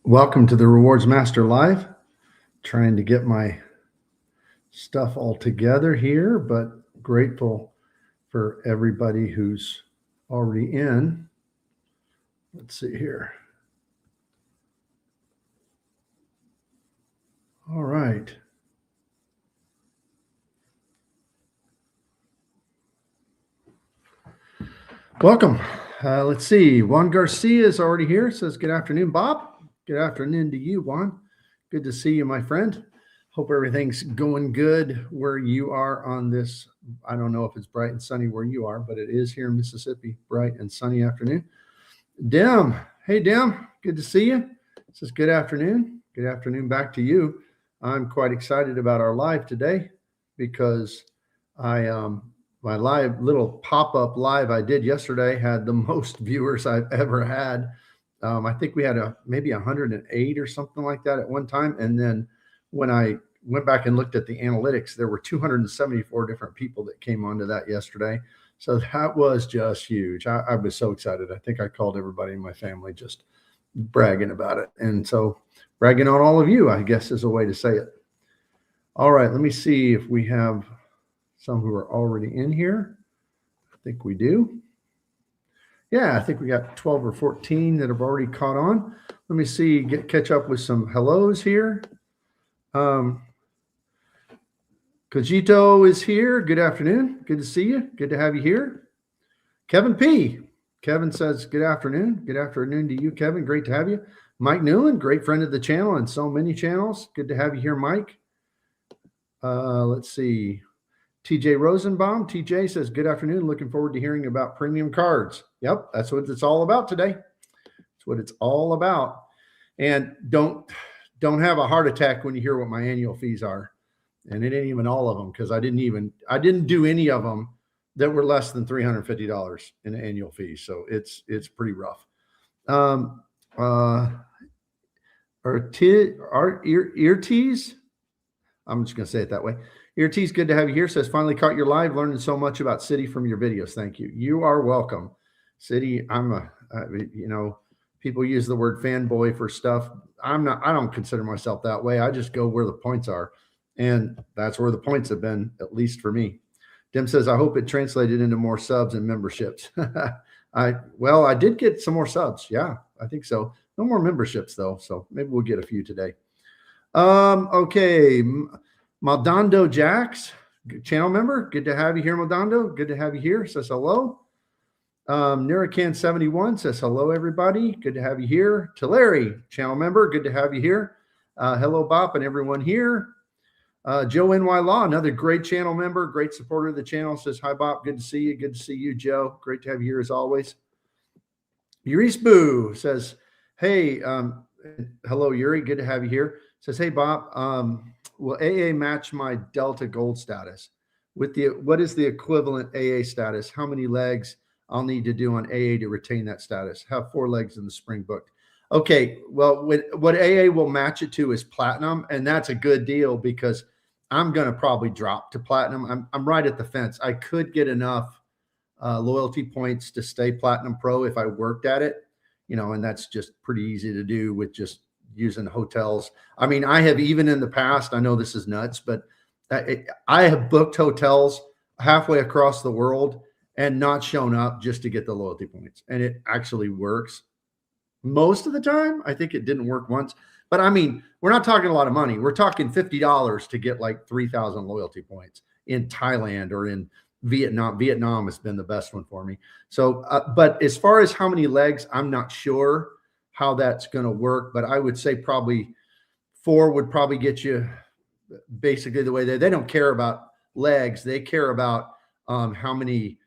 Welcome to the Rewards Master Live. Trying to get my stuff all together here, but grateful for everybody who's already in. Let's see here. All right. Welcome. Let's see. Juan Garcia is already here. Says, good afternoon, Bob. Good afternoon to you, Juan. Good to see you, my friend. Hope everything's going good where you are on this. I don't know if it's bright and sunny where you are, but it is here in Mississippi, bright and sunny afternoon. Dim. Hey, Dim. Good to see you. It says good afternoon. Good afternoon back to you. I'm quite excited about our live today because my live little pop-up live I did yesterday had the most viewers I've ever had. I think we had maybe 108 or something like that at one time. And then when I went back and looked at the analytics, there were 274 different people that came onto that yesterday. So that was just huge. I was so excited. I think I called everybody in my family just bragging about it. And so bragging on all of you, I guess, is a way to say it. All right, let me see if we have some who are already in here. I think we do. Yeah, I think we got 12 or 14 that have already caught on. Let me see, catch up with some hellos here. Kajito is here. Good afternoon. Good to see you. Good to have you here. Kevin P. Kevin says, good afternoon. Good afternoon to you, Kevin. Great to have you. Mike Newland, great friend of the channel and so many channels. Good to have you here, Mike. Let's see. TJ Rosenbaum. TJ says, good afternoon. Looking forward to hearing about premium cards. Yep, that's what it's all about today. That's what it's all about. And don't have a heart attack when you hear what my annual fees are. And it ain't even all of them because I didn't do any of them that were less than $350 in annual fees. So it's pretty rough. Ear tease. I'm just going to say it that way. Ear tease, good to have you here. Says, finally caught your live, learning so much about Citi from your videos. Thank you. You are welcome. Citi, people use the word fanboy for stuff. I don't consider myself that way. I just go where the points are. And that's where the points have been, at least for me. Dim says, I hope it translated into more subs and memberships. I did get some more subs. Yeah, I think so. No more memberships though. So maybe we'll get a few today. Okay. Maldonado Jax, channel member. Good to have you here, Maldonado. Good to have you here. Says hello. Nuracan71 says hello, everybody. Good to have you here. Tulare, channel member. Good to have you here. Hello, Bob, and everyone here. Joe NY Law, another great channel member, great supporter of the channel, says hi, Bob. Good to see you. Good to see you, Joe. Great to have you here as always. Yuri's Boo says, hey, hello, Yuri. Good to have you here. Says, hey, Bob, will AA match my Delta Gold status? What is the equivalent AA status? How many legs I'll need to do on AA to retain that status? Have 4 legs in the spring booked. Okay, well, what AA will match it to is platinum, and that's a good deal because I'm going to probably drop to platinum. I'm right at the fence. I could get enough loyalty points to stay platinum pro if I worked at it, and that's just pretty easy to do with just using hotels. I mean, I have even in the past, I know this is nuts, but I have booked hotels halfway across the world and not shown up just to get the loyalty points. And it actually works most of the time. I think it didn't work once, but I mean, we're not talking a lot of money. We're talking $50 to get like 3,000 loyalty points in Thailand or in Vietnam. Vietnam has been the best one for me. So, but as far as how many legs, I'm not sure how that's going to work, but I would say probably 4 would probably get you basically the way they don't care about legs. They care about how many,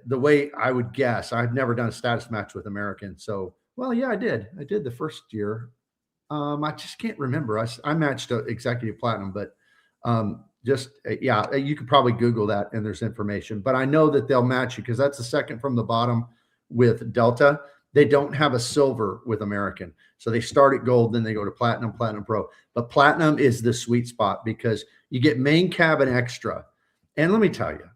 the way I would guess. I've never done a status match with American. So, well, yeah, I did the first year. I just can't remember. I matched executive platinum, but you could probably Google that and there's information, but I know that they'll match you because that's the second from the bottom with Delta. They don't have a silver with American. So they start at gold, then they go to platinum, platinum pro. But platinum is the sweet spot because you get main cabin extra. And let me tell you,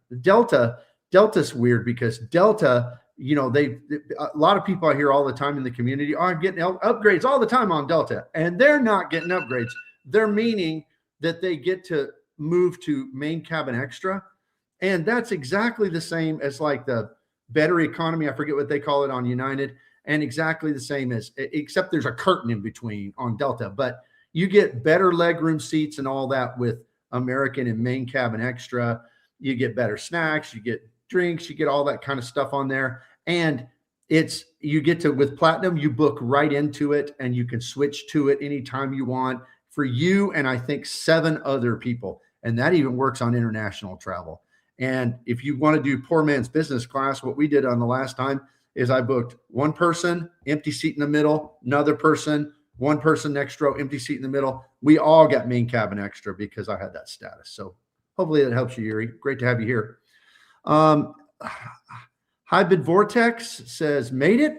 Delta's weird because Delta a lot of people I hear all the time in the community are getting upgrades all the time on Delta, and they're not getting upgrades. They're meaning that they get to move to main cabin extra. And that's exactly the same as like the better economy. I forget what they call it on United, and exactly the same as, except there's a curtain in between on Delta, but you get better legroom seats and all that with American and main cabin extra. You get better snacks, you get drinks, you get all that kind of stuff on there. And you get to, with Platinum, you book right into it and you can switch to it anytime you want for you and I think 7 other people. And that even works on international travel. And if you want to do poor man's business class, what we did on the last time is I booked one person, empty seat in the middle, another person, one person next row, empty seat in the middle. We all got main cabin extra because I had that status. So hopefully that helps you, Yuri. Great to have you here. Hybrid Vortex says, made it.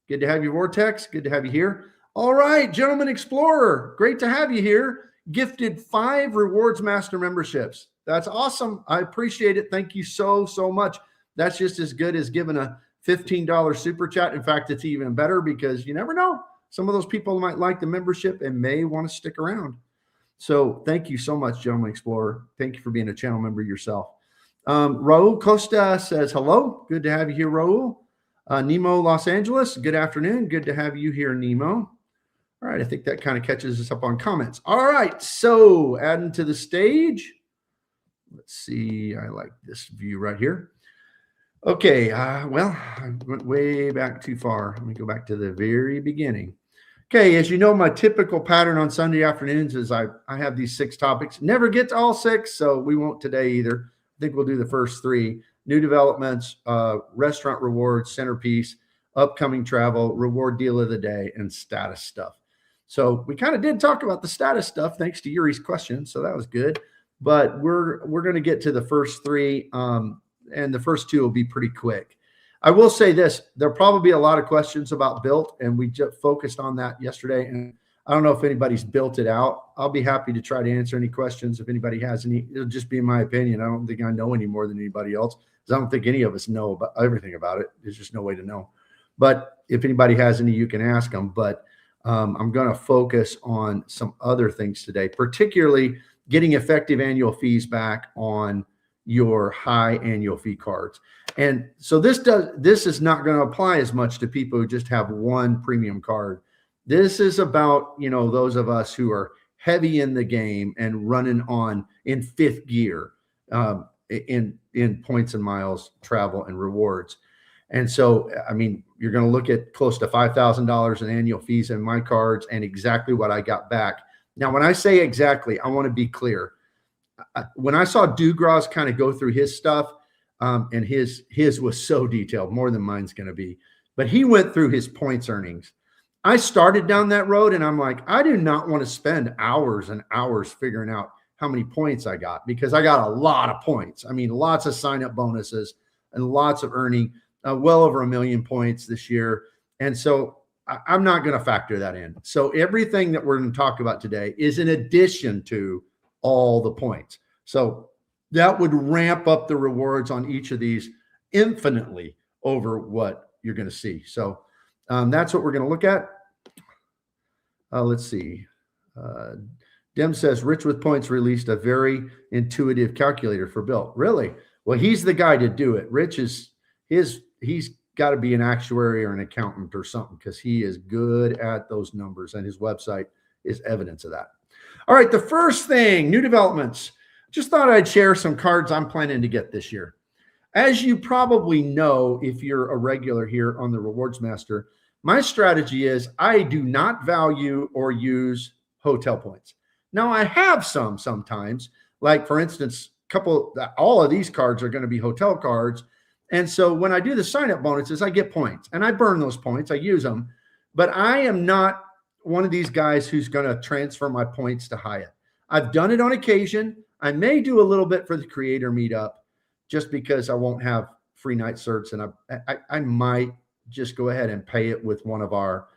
Good to have you, Vortex. Good to have you here. All right, Gentleman Explorer. Great to have you here. Gifted 5 Rewards Master memberships. That's awesome. I appreciate it. Thank you so much. That's just as good as giving a $15 super chat. In fact, it's even better because you never know. Some of those people might like the membership and may want to stick around. So thank you so much, Gentleman Explorer. Thank you for being a channel member yourself. Raul Costa says, hello. Good to have you here, Raul. Nemo Los Angeles, good afternoon. Good to have you here, Nemo. All right, I think that kind of catches us up on comments. All right, so adding to the stage. Let's see, I like this view right here. Okay, well, I went way back too far. Let me go back to the very beginning. Okay, as you know, my typical pattern on Sunday afternoons is I have these 6 topics. Never get to all 6, so we won't today either. I think we'll do the first 3. New developments, restaurant rewards, centerpiece, upcoming travel, reward deal of the day, and status stuff. So we kind of did talk about the status stuff thanks to Yuri's question, so that was good. But we're going to get to the first 3, and the first 2 will be pretty quick. I will say this, there'll probably be a lot of questions about Bilt, and we just focused on that yesterday. And I don't know if anybody's built it out. I'll be happy to try to answer any questions if anybody has any. It'll just be my opinion. I don't think I know any more than anybody else, because I don't think any of us know about everything about it. There's just no way to know. But if anybody has any, you can ask them. But I'm going to focus on some other things today, particularly getting effective annual fees back on your high annual fee cards. And so this is not going to apply as much to people who just have one premium card. This is about, those of us who are heavy in the game and running on in 5th gear in points and miles, travel and rewards. And so, I mean, you're going to look at close to $5,000 in annual fees in my cards and exactly what I got back. Now, when I say exactly, I want to be clear. When I saw Dugras kind of go through his stuff, and his was so detailed, more than mine's going to be, but he went through his points earnings. I started down that road and I'm like, I do not want to spend hours and hours figuring out how many points I got, because I got a lot of points. I mean, lots of sign-up bonuses and lots of earning, well over 1 million points this year. And so I'm not going to factor that in. So everything that we're going to talk about today is in addition to all the points. So that would ramp up the rewards on each of these infinitely over what you're going to see. So that's what we're going to look at. Let's see. Dem says, Rich with Points released a very intuitive calculator for Bilt. Really? Well, he's the guy to do it. Rich he's got to be an actuary or an accountant or something, because he is good at those numbers, and his website is evidence of that. All right, the first thing, new developments. Just thought I'd share some cards I'm planning to get this year. As you probably know, if you're a regular here on the Rewards Master, my strategy is I do not value or use hotel points. Now, I have some sometimes, like for instance, all of these cards are going to be hotel cards. And so when I do the sign-up bonuses, I get points and I burn those points. I use them, but I am not one of these guys who's going to transfer my points to Hyatt. I've done it on occasion. I may do a little bit for the creator meetup just because I won't have free night certs, and I might just go ahead and pay it with one of our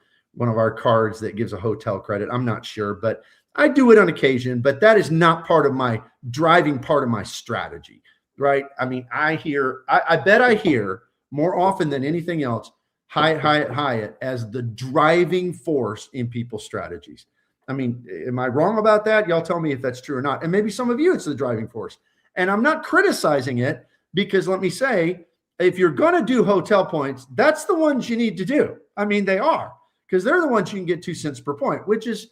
cards that gives a hotel credit. I'm not sure, but I do it on occasion, but that is not part of my driving part of my strategy, right? I mean, I bet I hear more often than anything else, Hyatt as the driving force in people's strategies. I mean, am I wrong about that? Y'all tell me if that's true or not. And maybe some of you, it's the driving force. And I'm not criticizing it, because let me say, if you're going to do hotel points, that's the ones you need to do. I mean, they are, because they're the ones you can get 2 cents per point, which is,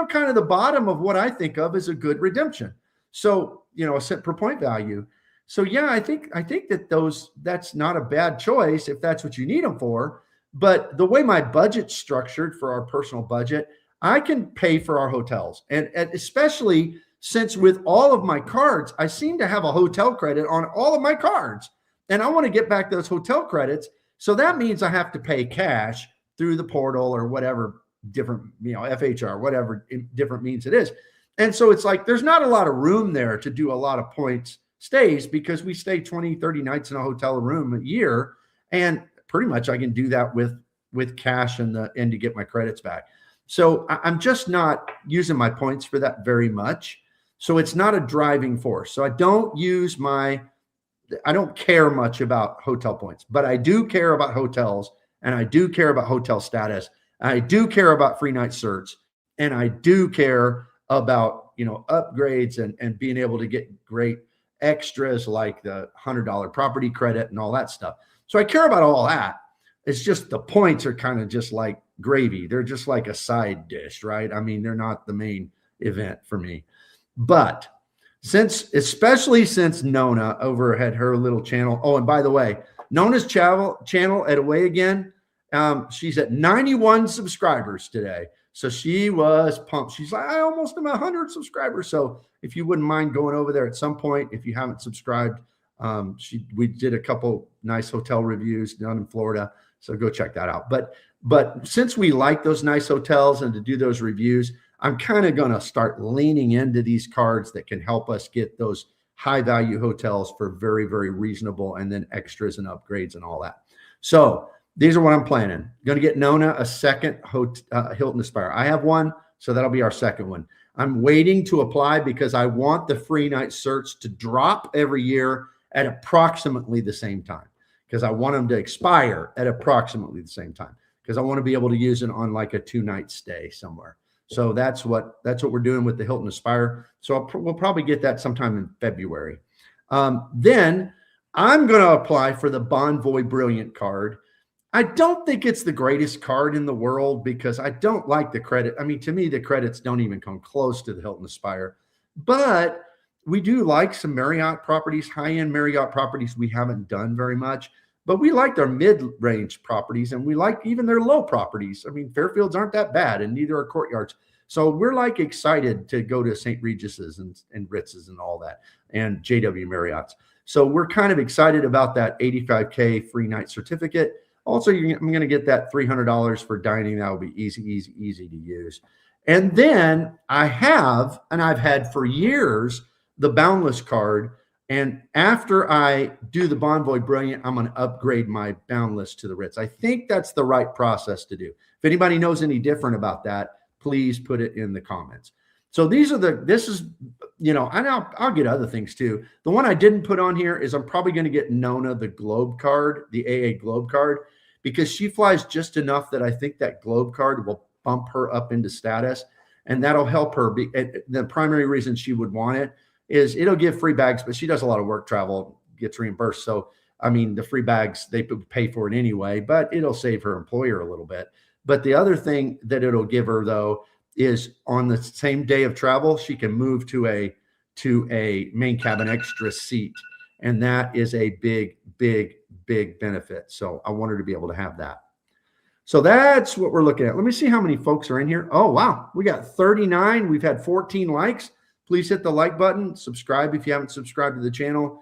kind of the bottom of what I think of as a good redemption. So, a cent per point value. So yeah, I think that that's not a bad choice if that's what you need them for. But the way my budget's structured for our personal budget, I can pay for our hotels. And especially since with all of my cards, I seem to have a hotel credit on all of my cards. And I want to get back those hotel credits. So that means I have to pay cash through the portal or whatever different, FHR, whatever different means it is. And so it's like, there's not a lot of room there to do a lot of points stays, because we stay 20, 30 nights in a hotel room a year. And pretty much I can do that with cash and to get my credits back. So I'm just not using my points for that very much. So it's not a driving force. So I don't care much about hotel points, but I do care about hotels, and I do care about hotel status. I do care about free night certs, and I do care about, upgrades and being able to get great extras like the $100 property credit and all that stuff. So I care about all that. It's just the points are kind of just like gravy. They're just like a side dish, right? I mean, they're not the main event for me. But especially since Nona over at her little channel. Oh, and by the way, Nona's channel at Away Again, she's at 91 subscribers today. So she was pumped. She's like, I almost am 100 subscribers. So if you wouldn't mind going over there at some point, if you haven't subscribed, we did a couple nice hotel reviews down in Florida. So go check that out. But since we like those nice hotels and to do those reviews, I'm kind of going to start leaning into these cards that can help us get those high value hotels for very, very reasonable, and then extras and upgrades and all that. So these are what I'm planning. Going to get Nona a second Hilton Aspire. I have one, so that'll be our second one. I'm waiting to apply because I want the free night certs to drop every year at approximately the same time, because I want them to expire at approximately the same time, because I want to be able to use it on like a 2-night stay somewhere. So that's what we're doing with the Hilton Aspire. So we'll probably get that sometime in February. Then I'm going to apply for the Bonvoy Brilliant card. I don't think it's the greatest card in the world, because I don't like the credit. I mean, to me, the credits don't even come close to the Hilton Aspire. But we do like some Marriott properties, high-end Marriott properties we haven't done very much. But we like their mid-range properties, and we like even their low properties. I mean, Fairfields aren't that bad, and neither are Courtyards. So we're like excited to go to St. Regis's and Ritz's and all that, and JW Marriott's. So we're kind of excited about that $85K free night certificate. Also, I'm going to get that $300 for dining. That will be easy to use. And then I've had for years, the Boundless card. And after I do the Bonvoy Brilliant, I'm going to upgrade my Boundless to the Ritz. I think that's the right process to do. If anybody knows any different about that, please put it in the comments. So and I'll get other things too. The one I didn't put on here is I'm probably going to get Nona the Globe card, the AA Globe card, because she flies just enough that I think that Globe card will bump her up into status, and that'll help her. The primary reason she would want it is it'll give free bags, but she does a lot of work travel, gets reimbursed. So, I mean, the free bags, they pay for it anyway, but it'll save her employer a little bit. But the other thing that it'll give her, though, is on the same day of travel, she can move to a main cabin extra seat. And that is a big benefit. So I want her to be able to have that. So that's what we're looking at. Let me see how many folks are in here. Oh, wow. We got 39. We've had 14 likes. Please hit the like button. Subscribe if you haven't subscribed to the channel.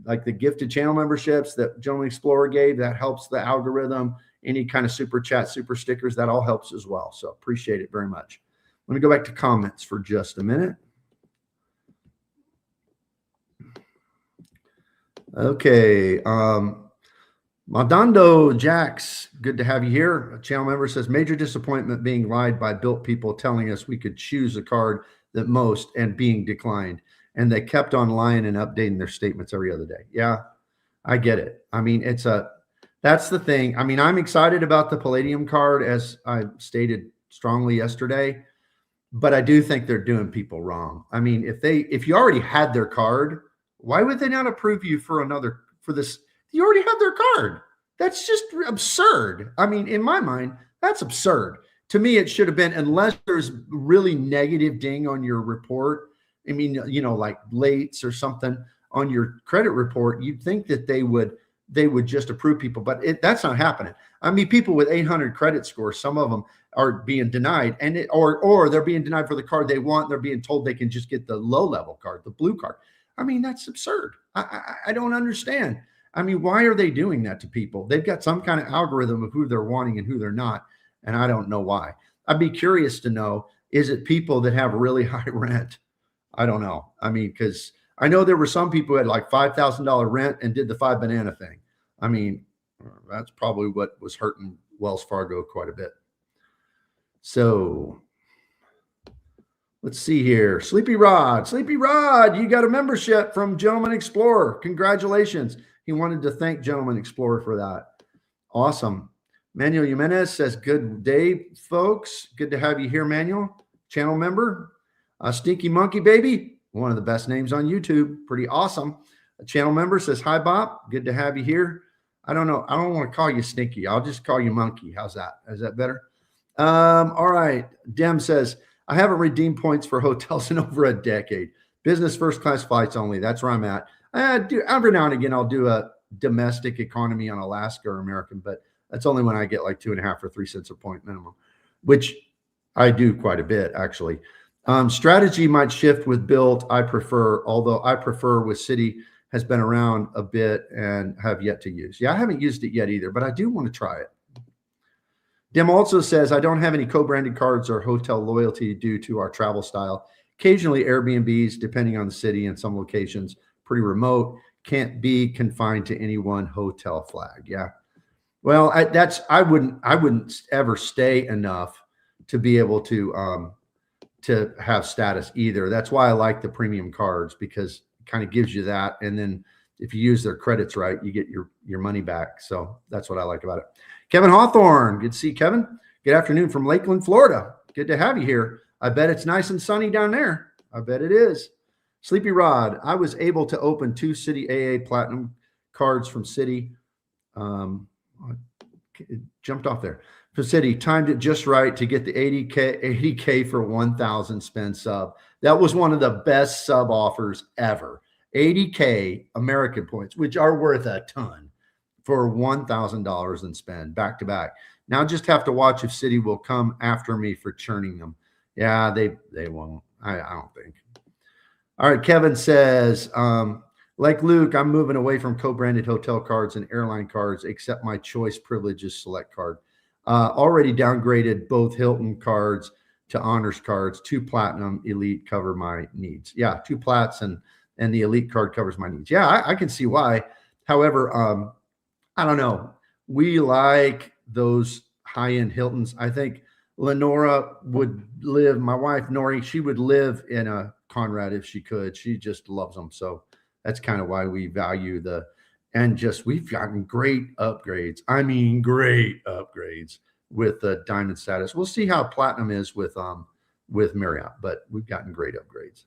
Like the gifted channel memberships that Gentleman Explorer gave, that helps the algorithm. Any kind of super chat, super stickers, that all helps as well. So appreciate it very much. Let me go back to comments for just a minute. Okay. Madando Jax, good to have you here. A channel member says, major disappointment being lied by Bilt people telling us we could choose a card that most and being declined. And they kept on lying and updating their statements every other day. Yeah. I get it. I mean, that's the thing. I mean, I'm excited about the Palladium card, as I stated strongly yesterday, but I do think they're doing people wrong. I mean, if you already had their card, why would they not approve you for this? You already have their card. That's just absurd. I mean, in my mind, that's absurd. To me, it should have been, unless there's really negative ding on your report. I mean, like lates or something on your credit report, you'd think that they would just approve people, but that's not happening. I mean, people with 800 credit scores, some of them are being denied, or they're being denied for the card they want. They're being told they can just get the low level card, the blue card. I mean, that's absurd. I don't understand. I mean, why are they doing that to people? They've got some kind of algorithm of who they're wanting and who they're not, and I don't know why. I'd be curious to know, is it people that have really high rent? I don't know. I mean, because I know there were some people who had like $5,000 rent and did the 5 banana thing. I mean, that's probably what was hurting Wells Fargo quite a bit. So let's see here. Sleepy Rod, you got a membership from Gentleman Explorer. Congratulations. He wanted to thank Gentleman Explorer for that. Awesome. Manuel Jimenez says, good day, folks. Good to have you here, Manuel. Channel member. Stinky Monkey Baby, one of the best names on YouTube. Pretty awesome. A channel member says, hi, Bob. Good to have you here. I don't know. I don't want to call you Stinky. I'll just call you Monkey. How's that? Is that better? All right. Dem says, I haven't redeemed points for hotels in over a decade. Business first class flights only. That's where I'm at. I do every now and again. I'll do a domestic economy on Alaska or American, but that's only when I get like 2.5 or 3 cents a point minimum, which I do quite a bit actually. Strategy might shift with Bilt. Although I prefer with Citi, has been around a bit and have yet to use. Yeah, I haven't used it yet either, but I do want to try it. Dim also says, I don't have any co-branded cards or hotel loyalty due to our travel style. Occasionally Airbnbs, depending on the city and some locations, pretty remote, can't be confined to any one hotel flag. Yeah. Well, I wouldn't ever stay enough to be able to have status either. That's why I like the premium cards, because it kind of gives you that. And then if you use their credits right, you get your money back. So that's what I like about it. Kevin Hawthorne, good to see Kevin. Good afternoon from Lakeland, Florida. Good to have you here. I bet it's nice and sunny down there. I bet it is. Sleepy Rod, I was able to open 2 Citi AA Platinum cards from Citi. It jumped off there. For Citi, timed it just right to get the 80K for 1,000 spend sub. That was one of the best sub offers ever. 80K American points, which are worth a ton, for $1,000 in spend back to back. Now just have to watch if Citi will come after me for churning them. Yeah, they won't. I don't think. All right, Kevin says, like Luke, I'm moving away from co-branded hotel cards and airline cards, except my choice privileges select card. Already downgraded both Hilton cards to honors cards. 2 platinum elite cover my needs. Yeah, 2 plats and the elite card covers my needs. Yeah, I can see why. However, I don't know. We like those high-end Hiltons. I think Lenora would live, my wife, Nori, she would live in a Conrad if she could. She just loves them. So that's kind of why we value we've gotten great upgrades. I mean, great upgrades with the diamond status. We'll see how platinum is with Marriott, but we've gotten great upgrades.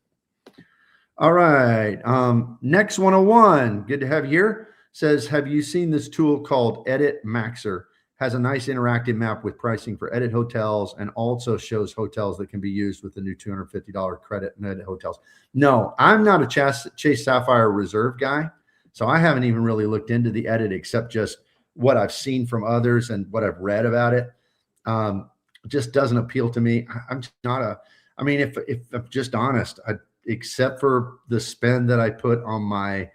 All right. Next 101. Good to have you here. Says, have you seen this tool called Edit Maxer? Has a nice interactive map with pricing for Edit hotels and also shows hotels that can be used with the new $250 credit and Edit hotels. No, I'm not a Chase Sapphire Reserve guy, so I haven't even really looked into the Edit except just what I've seen from others and what I've read about it. Just doesn't appeal to me. I'm just not if I'm just honest, except for the spend that I put on my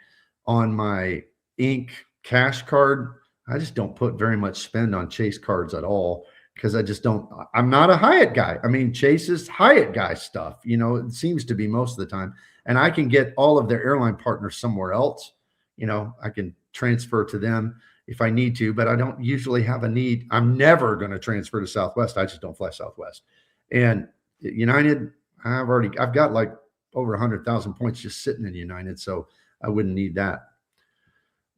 Inc. cash card, I just don't put very much spend on Chase cards at all, because I'm not a Hyatt guy. I mean, Chase is Hyatt guy stuff, it seems to be most of the time. And I can get all of their airline partners somewhere else. I can transfer to them if I need to, but I don't usually have a need. I'm never going to transfer to Southwest. I just don't fly Southwest. And United, I've got like over 100,000 points just sitting in United, so I wouldn't need that.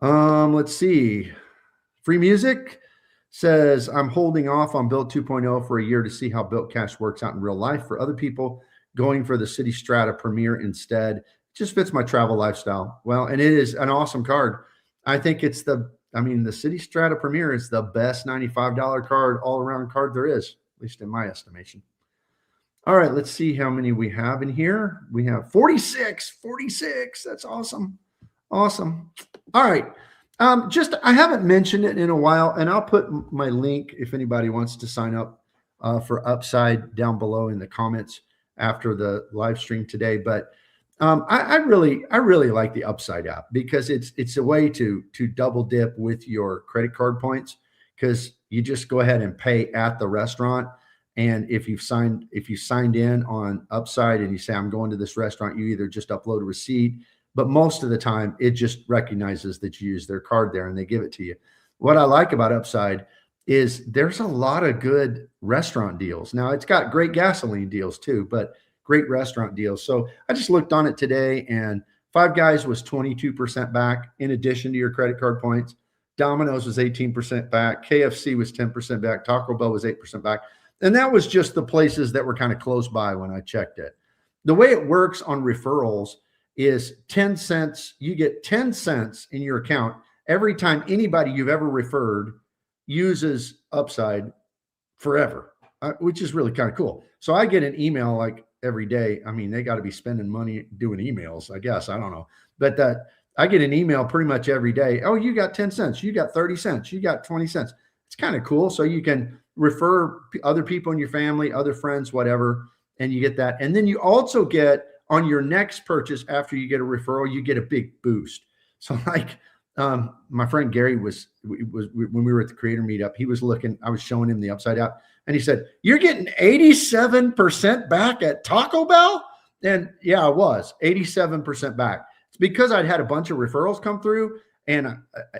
Let's see. Free Music says, I'm holding off on Bilt 2.0 for a year to see how Bilt Cash works out in real life. For other people, going for the Citi Strata Premier instead. It just fits my travel lifestyle. Well, and it is an awesome card. I think it's the Citi Strata Premier is the best $95 card, all around card there is, at least in my estimation. All right, let's see how many we have in here. We have 46. That's awesome. Awesome. All right. I haven't mentioned it in a while, and I'll put my link if anybody wants to sign up for Upside down below in the comments after the live stream today. But I really like the Upside app because it's a way to double dip with your credit card points, because you just go ahead and pay at the restaurant. And if you signed in on Upside and you say, I'm going to this restaurant, you either just upload a receipt, but most of the time it just recognizes that you use their card there and they give it to you. What I like about Upside is there's a lot of good restaurant deals. Now it's got great gasoline deals too, but great restaurant deals. So I just looked on it today, and Five Guys was 22% back in addition to your credit card points. Domino's was 18% back. KFC was 10% back. Taco Bell was 8% back. And that was just the places that were kind of close by when I checked it. The way it works on referrals is 10 cents. You get 10 cents in your account every time anybody you've ever referred uses Upside forever, which is really kind of cool. So I get an email like every day. I mean, they got to be spending money doing emails, I guess. I don't know. But I get an email pretty much every day. Oh, you got 10 cents. You got 30 cents. You got 20 cents. It's kind of cool. So you can refer other people in your family, other friends, whatever, and you get that. And then you also get on your next purchase after you get a referral, you get a big boost. So like my friend Gary was when we were at the creator meetup, he was looking, I was showing him the Upside app, and he said, you're getting 87% back at Taco Bell? And yeah, I was 87% back. It's because I'd had a bunch of referrals come through, and I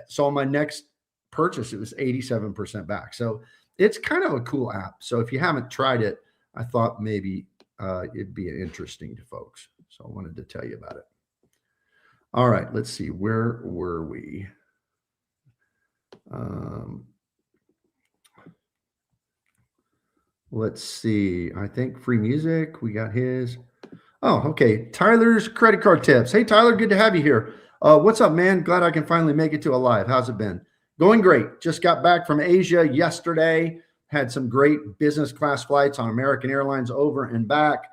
saw my next purchase, it was 87% back. So it's kind of a cool app. So if you haven't tried it, I thought maybe it'd be interesting to folks. So I wanted to tell you about it. All right, let's see. Where were we? Let's see. I think Free Music, we got his. Oh, okay. Tyler's credit card tips. Hey, Tyler, good to have you here. What's up, man? Glad I can finally make it to a live. How's it been? Going great. Just got back from Asia yesterday. Had some great business class flights on American Airlines over and back.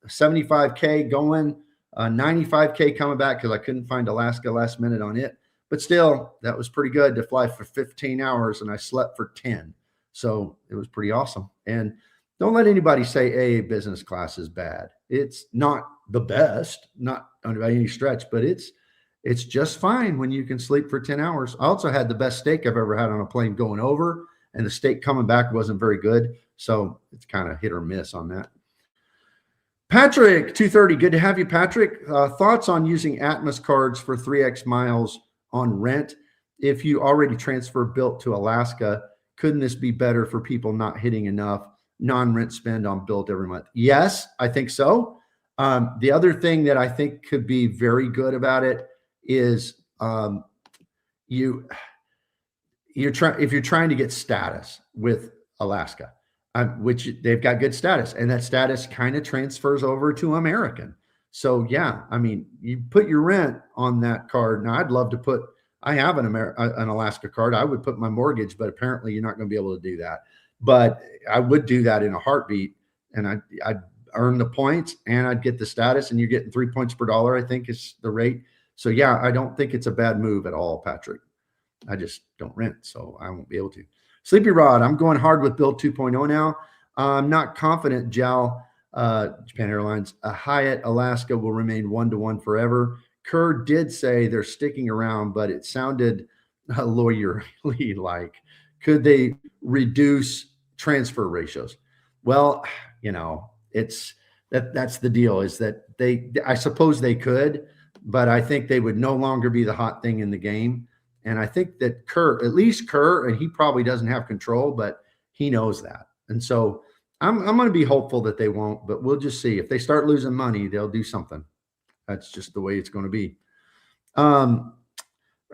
75K going, 95K coming back because I couldn't find Alaska last minute on it. But still, that was pretty good to fly for 15 hours, and I slept for 10. So it was pretty awesome. And don't let anybody say AA business class is bad. It's not the best, not by any stretch, but it's just fine when you can sleep for 10 hours. I also had the best steak I've ever had on a plane going over, and the steak coming back wasn't very good. So it's kind of hit or miss on that. Patrick, 230, good to have you, Patrick. Thoughts on using Atmos cards for 3x miles on rent? If you already transfer Bilt to Alaska, couldn't this be better for people not hitting enough non-rent spend on Bilt every month? Yes, I think so. The other thing that I think could be very good about it is if you're trying to get status with Alaska, which they've got good status, and that status kind of transfers over to American. So yeah, I mean, you put your rent on that card. Now I'd love to I have an Alaska card. I would put my mortgage, but apparently you're not going to be able to do that. But I would do that in a heartbeat, and I'd earn the points and I'd get the status, and you're getting 3 points per dollar, I think is the rate. So yeah, I don't think it's a bad move at all, Patrick. I just don't rent, so I won't be able to. Sleepy Rod, I'm going hard with Bilt 2.0 now. I'm not confident, Japan Airlines, Hyatt Alaska will remain 1-to-1 forever. Kerr did say they're sticking around, but it sounded lawyerly like. Could they reduce transfer ratios? Well, that's the deal, is that I suppose they could, but I think they would no longer be the hot thing in the game. And I think that at least Kerr, and he probably doesn't have control, but he knows that. And so I'm going to be hopeful that they won't, but we'll just see. If they start losing money, they'll do something. That's just the way it's going to be.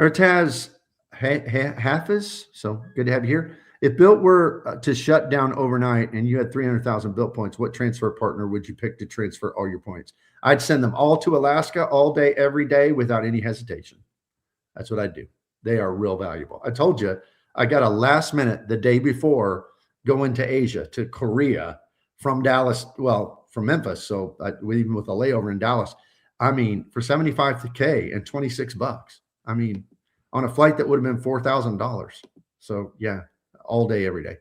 Ertaz Hafiz, so good to have you here. If Bilt were to shut down overnight and you had 300,000 Bilt points, what transfer partner would you pick to transfer all your points? I'd send them all to Alaska all day, every day without any hesitation. That's what I'd do. They are real valuable. I told you, I got a last minute the day before going to Asia, to Korea from Dallas, well, from Memphis. So even with a layover in Dallas, I mean, for 75K and 26 bucks. I mean, on a flight that would have been $4,000. So yeah, all day, every day.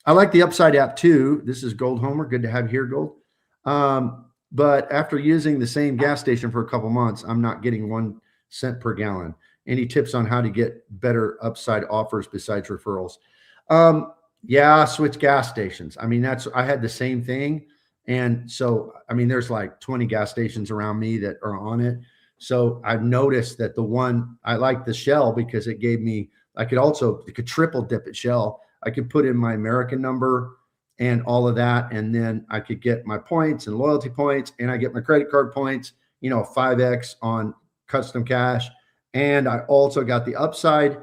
I like the Upside app too. This is Gold Homer. Good to have you here, Gold. But after using the same gas station for a couple months, I'm not getting 1 cent per gallon. Any tips on how to get better Upside offers besides referrals? Yeah, switch gas stations. I mean, I had the same thing. And so, I mean, there's like 20 gas stations around me that are on it. So I've noticed that the one I like the Shell because it gave me, I could triple dip at Shell. I could put in my American number and all of that. And then I could get my points and loyalty points, and I get my credit card points, 5X on custom cash. And I also got the Upside.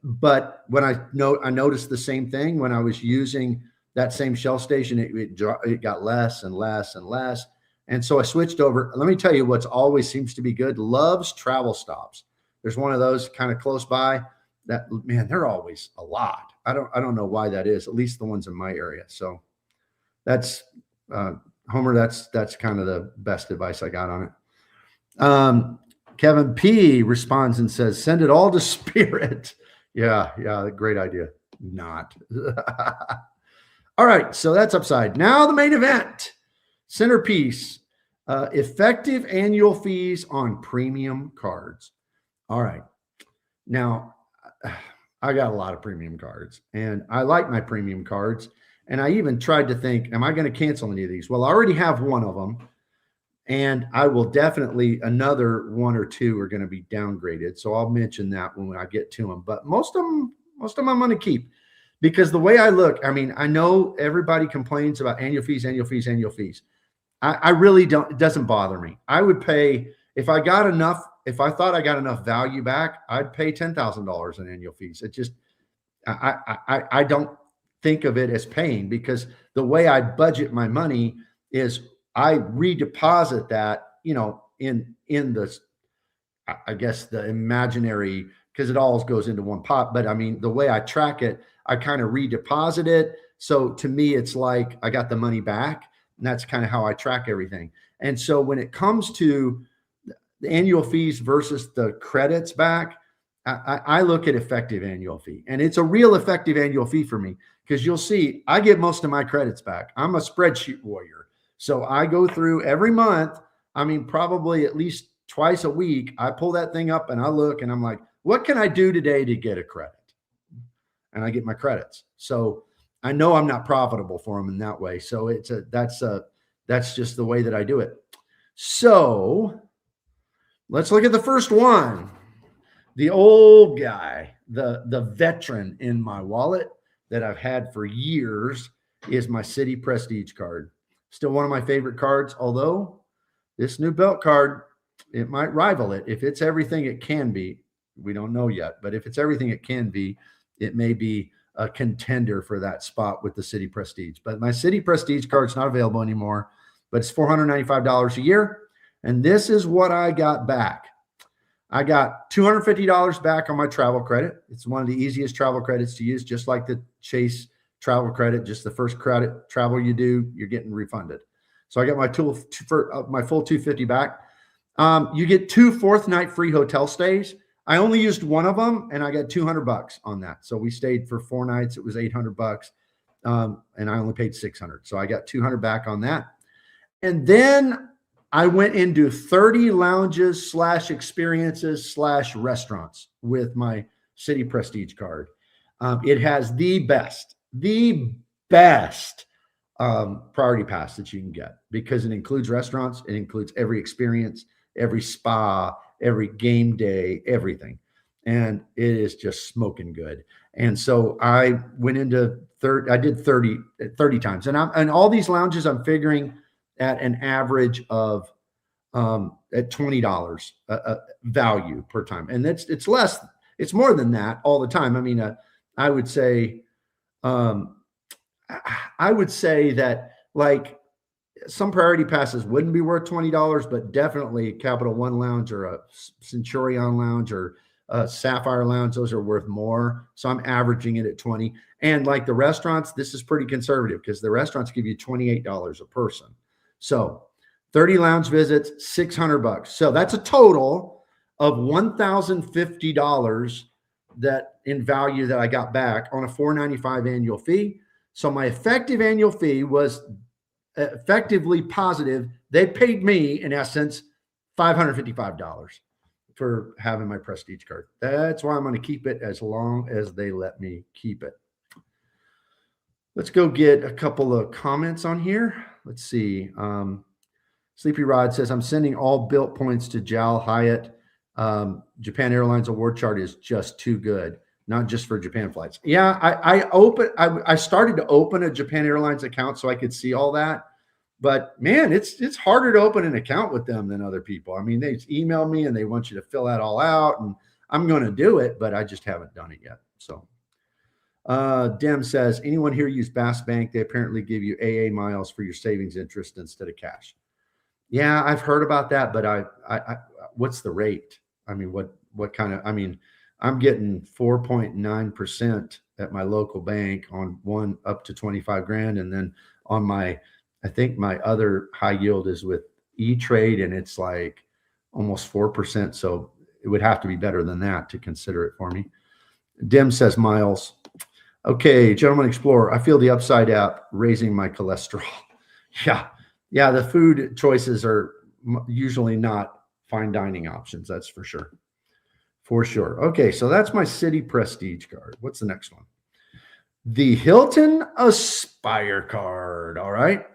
But when I noticed the same thing when I was using that same Shell station, it got less and less and less. And so I switched over. Let me tell you what's always seems to be good. Love's Travel Stops. There's one of those kind of close by that, man, they're always a lot. I don't know why that is, at least the ones in my area. So that's Homer, that's kind of the best advice I got on it. Kevin P responds and says, send it all to Spirit. Yeah, great idea. Not. All right, so that's Upside. Now the main event, centerpiece, effective annual fees on premium cards. All right. Now, I got a lot of premium cards, and I like my premium cards. And I even tried to think, am I going to cancel any of these? Well, I already have one of them, and I will definitely, another 1 or 2 are going to be downgraded. So I'll mention that when I get to them. But most of them I'm going to keep, because the way I look, I mean, I know everybody complains about annual fees. I really don't, it doesn't bother me. I would pay, if I thought I got enough value back, I'd pay $10,000 in annual fees. It just, I don't think of it as paying, because the way I budget my money is I redeposit that, in the, I guess the imaginary, because it all goes into one pot. But I mean, the way I track it, I kind of redeposit it. So to me, it's like I got the money back, and that's kind of how I track everything. And so when it comes to the annual fees versus the credits back, I look at effective annual fee, and it's a real effective annual fee for me, because you'll see I get most of my credits back. I'm a spreadsheet warrior. So I go through every month. I mean, probably at least twice a week, I pull that thing up and I look and I'm like, what can I do today to get a credit? And I get my credits. So I know I'm not profitable for them in that way. So that's just the way that I do it. So let's look at the first one. The old guy, the veteran in my wallet that I've had for years is my Citi Prestige card. Still one of my favorite cards, although this new Bilt card, it might rival it. If it's everything it can be, we don't know yet, but if it's everything it can be, it may be a contender for that spot with the Citi Prestige. But my Citi Prestige card's not available anymore, but it's $495 a year. And this is what I got back. I got $250 back on my travel credit. It's one of the easiest travel credits to use, just like the Chase travel credit. Just the first credit travel you do, you're getting refunded. So I got my full $250 back. You get 2 fourth night free hotel stays. I only used one of them, and I got $200 on that. So we stayed for 4 nights. It was $800, and I only paid $600. So I got $200 back on that. And then I went into 30 lounges / experiences / restaurants with my Citi Prestige card. It has the best priority pass that you can get, because it includes restaurants. It includes every experience, every spa, every game day, everything. And it is just smoking good. And so I went into I did 30 times. And all these lounges, I'm figuring at an average of at $20 value per time. And it's less. it's more than that all the time. I mean, I would say, um, I would say that like some priority passes wouldn't be worth $20, but definitely Capital One Lounge or a Centurion Lounge or a Sapphire Lounge, those are worth more. So I'm averaging it at 20. And like the restaurants, this is pretty conservative because the restaurants give you $28 a person. So 30 lounge visits, $600. So that's a total of $1,050 that in value that I got back on a $495 annual fee. So my effective annual fee was effectively positive. They paid me, in essence, $555 for having my Prestige card. That's why I'm going to keep it as long as they let me keep it. Let's go get a couple of comments on here. Let's see. Sleepy Rod says, I'm sending all Bilt points to Jal Hyatt. Japan Airlines award chart is just too good, not just for Japan flights. Yeah, I started to open a Japan Airlines account so I could see all that. But man, it's harder to open an account with them than other people. I mean, they email me and they want you to fill that all out, and I'm going to do it, but I just haven't done it yet. So Dem says, anyone here use Bass Bank? They apparently give you AA miles for your savings interest instead of cash. Yeah, I've heard about that, but I what's the rate? I mean, what kind of, I mean, I'm getting 4.9% at my local bank on one up to 25 grand. And then on my, I think my other high yield is with E-Trade and it's like almost 4%. So it would have to be better than that to consider it for me. Dim says, Miles. Okay, Gentleman Explorer, I feel the Upside app raising my cholesterol. Yeah, the food choices are usually not fine dining options. That's for sure. For sure. Okay, so that's my Citi Prestige card. What's the next one? The Hilton Aspire card. All right.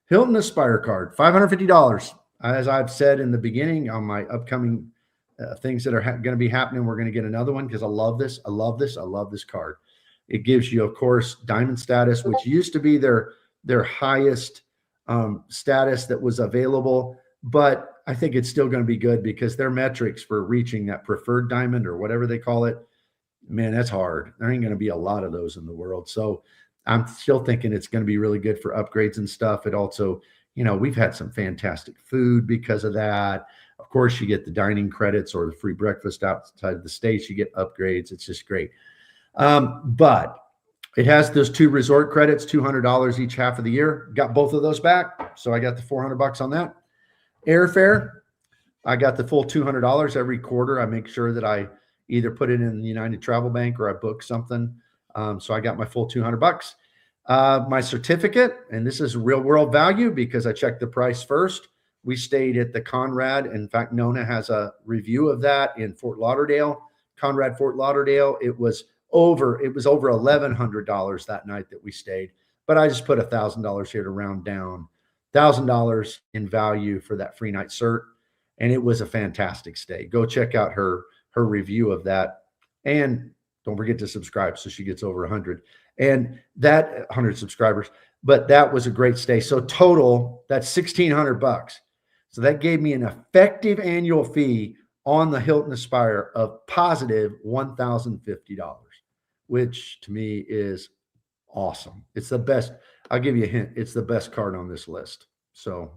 Hilton Aspire card, $550. As I've said in the beginning on my upcoming things that are going to be happening, we're going to get another one because I love this. I love this card. It gives you, of course, diamond status, which used to be their highest status that was available. But I think it's still going to be good because their metrics for reaching that preferred diamond or whatever they call it, man, that's hard. There ain't going to be a lot of those in the world. So I'm still thinking it's going to be really good for upgrades and stuff. It also, you know, we've had some fantastic food because of that. Of course, you get the dining credits or the free breakfast outside of the States. You get upgrades. It's just great. But it has those 2 resort credits, $200 each half of the year. Got both of those back. So I got the $400 on that. Airfare, I got the full $200 every quarter. I make sure that I either put it in the United Travel Bank or I book something. So I got my full $200. My certificate, and this is real world value because I checked the price first. We stayed at the Conrad. In fact, Nona has a review of that in Fort Lauderdale, Conrad, Fort Lauderdale. It was over $1,100 that night that we stayed, but I just put $1,000 here to round down. $1,000 in value for that free night cert. And it was a fantastic stay. Go check out her review of that. And don't forget to subscribe so she gets over 100 and that 100 subscribers. But that was a great stay. So total, that's $1,600. So that gave me an effective annual fee on the Hilton Aspire of positive $1,050, which to me is awesome. It's the best. I'll give you a hint. It's the best card on this list. So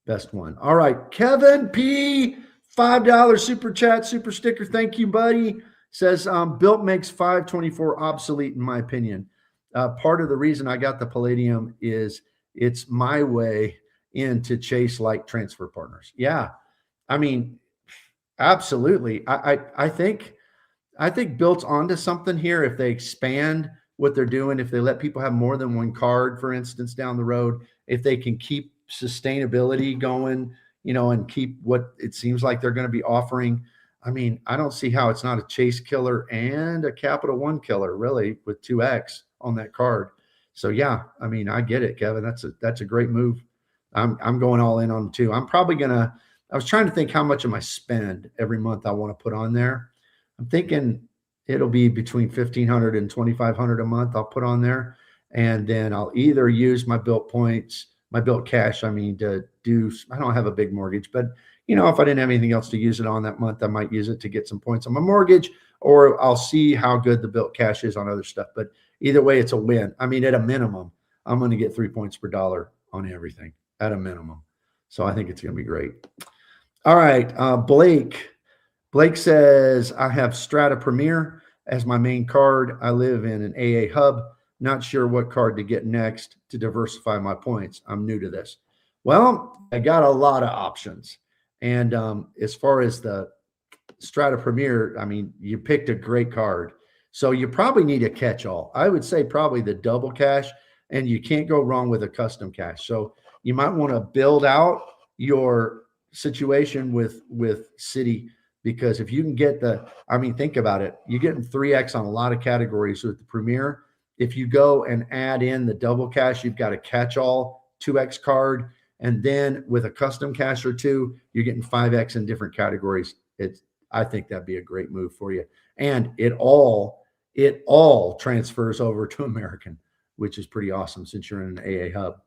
best one. All right. Kevin P, $5 super chat, super sticker. Thank you, buddy. Says, Bilt makes 524 obsolete in my opinion. Part of the reason I got the Palladium is it's my way into chase like transfer partners. Yeah. I mean, absolutely. I think Bilt's onto something here. If they expand what they're doing, if they let people have more than one card, for instance, down the road, if they can keep sustainability going, you know, and keep what it seems like they're going to be offering. I mean, I don't see how it's not a Chase killer and a Capital One killer, really, with 2X on that card. So yeah, I mean, I get it, Kevin. That's a great move. I'm going all in on 2. I'm probably gonna. I was trying to think how much of my spend every month I want to put on there. I'm thinking it'll be between $1,500 and $2,500 a month I'll put on there. And then I'll either use my Bilt points, my Bilt cash. I mean, to do, I don't have a big mortgage, but you know, if I didn't have anything else to use it on that month, I might use it to get some points on my mortgage, or I'll see how good the Bilt cash is on other stuff. But either way, it's a win. I mean, at a minimum, I'm going to get 3 points per dollar on everything at a minimum. So I think it's going to be great. All right. Blake says, I have Strata Premier as my main card. I live in an AA hub. Not sure what card to get next to diversify my points. I'm new to this. Well, I got a lot of options. And as far as the Strata Premier, I mean, you picked a great card. So you probably need a catch-all. I would say probably the double cash, and you can't go wrong with a custom cash. So you might want to build out your situation with Citi, because if you can get think about it, you're getting 3X on a lot of categories with the Premier. If you go and add in the double cash, you've got a catch-all 2X card. And then with a custom cash or two, you're getting 5X in different categories. I think that'd be a great move for you. And it all transfers over to American, which is pretty awesome since you're in an AA hub.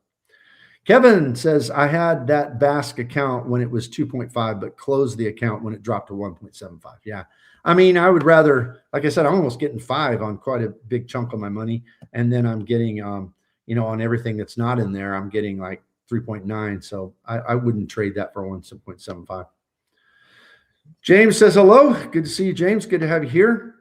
Kevin says, I had that Basque account when it was 2.5, but closed the account when it dropped to 1.75. Yeah. I mean, I would rather, like I said, I'm almost getting 5 on quite a big chunk of my money. And then I'm getting, on everything that's not in there, I'm getting like 3.9. So I wouldn't trade that for 1.75. James says, hello. Good to see you, James. Good to have you here.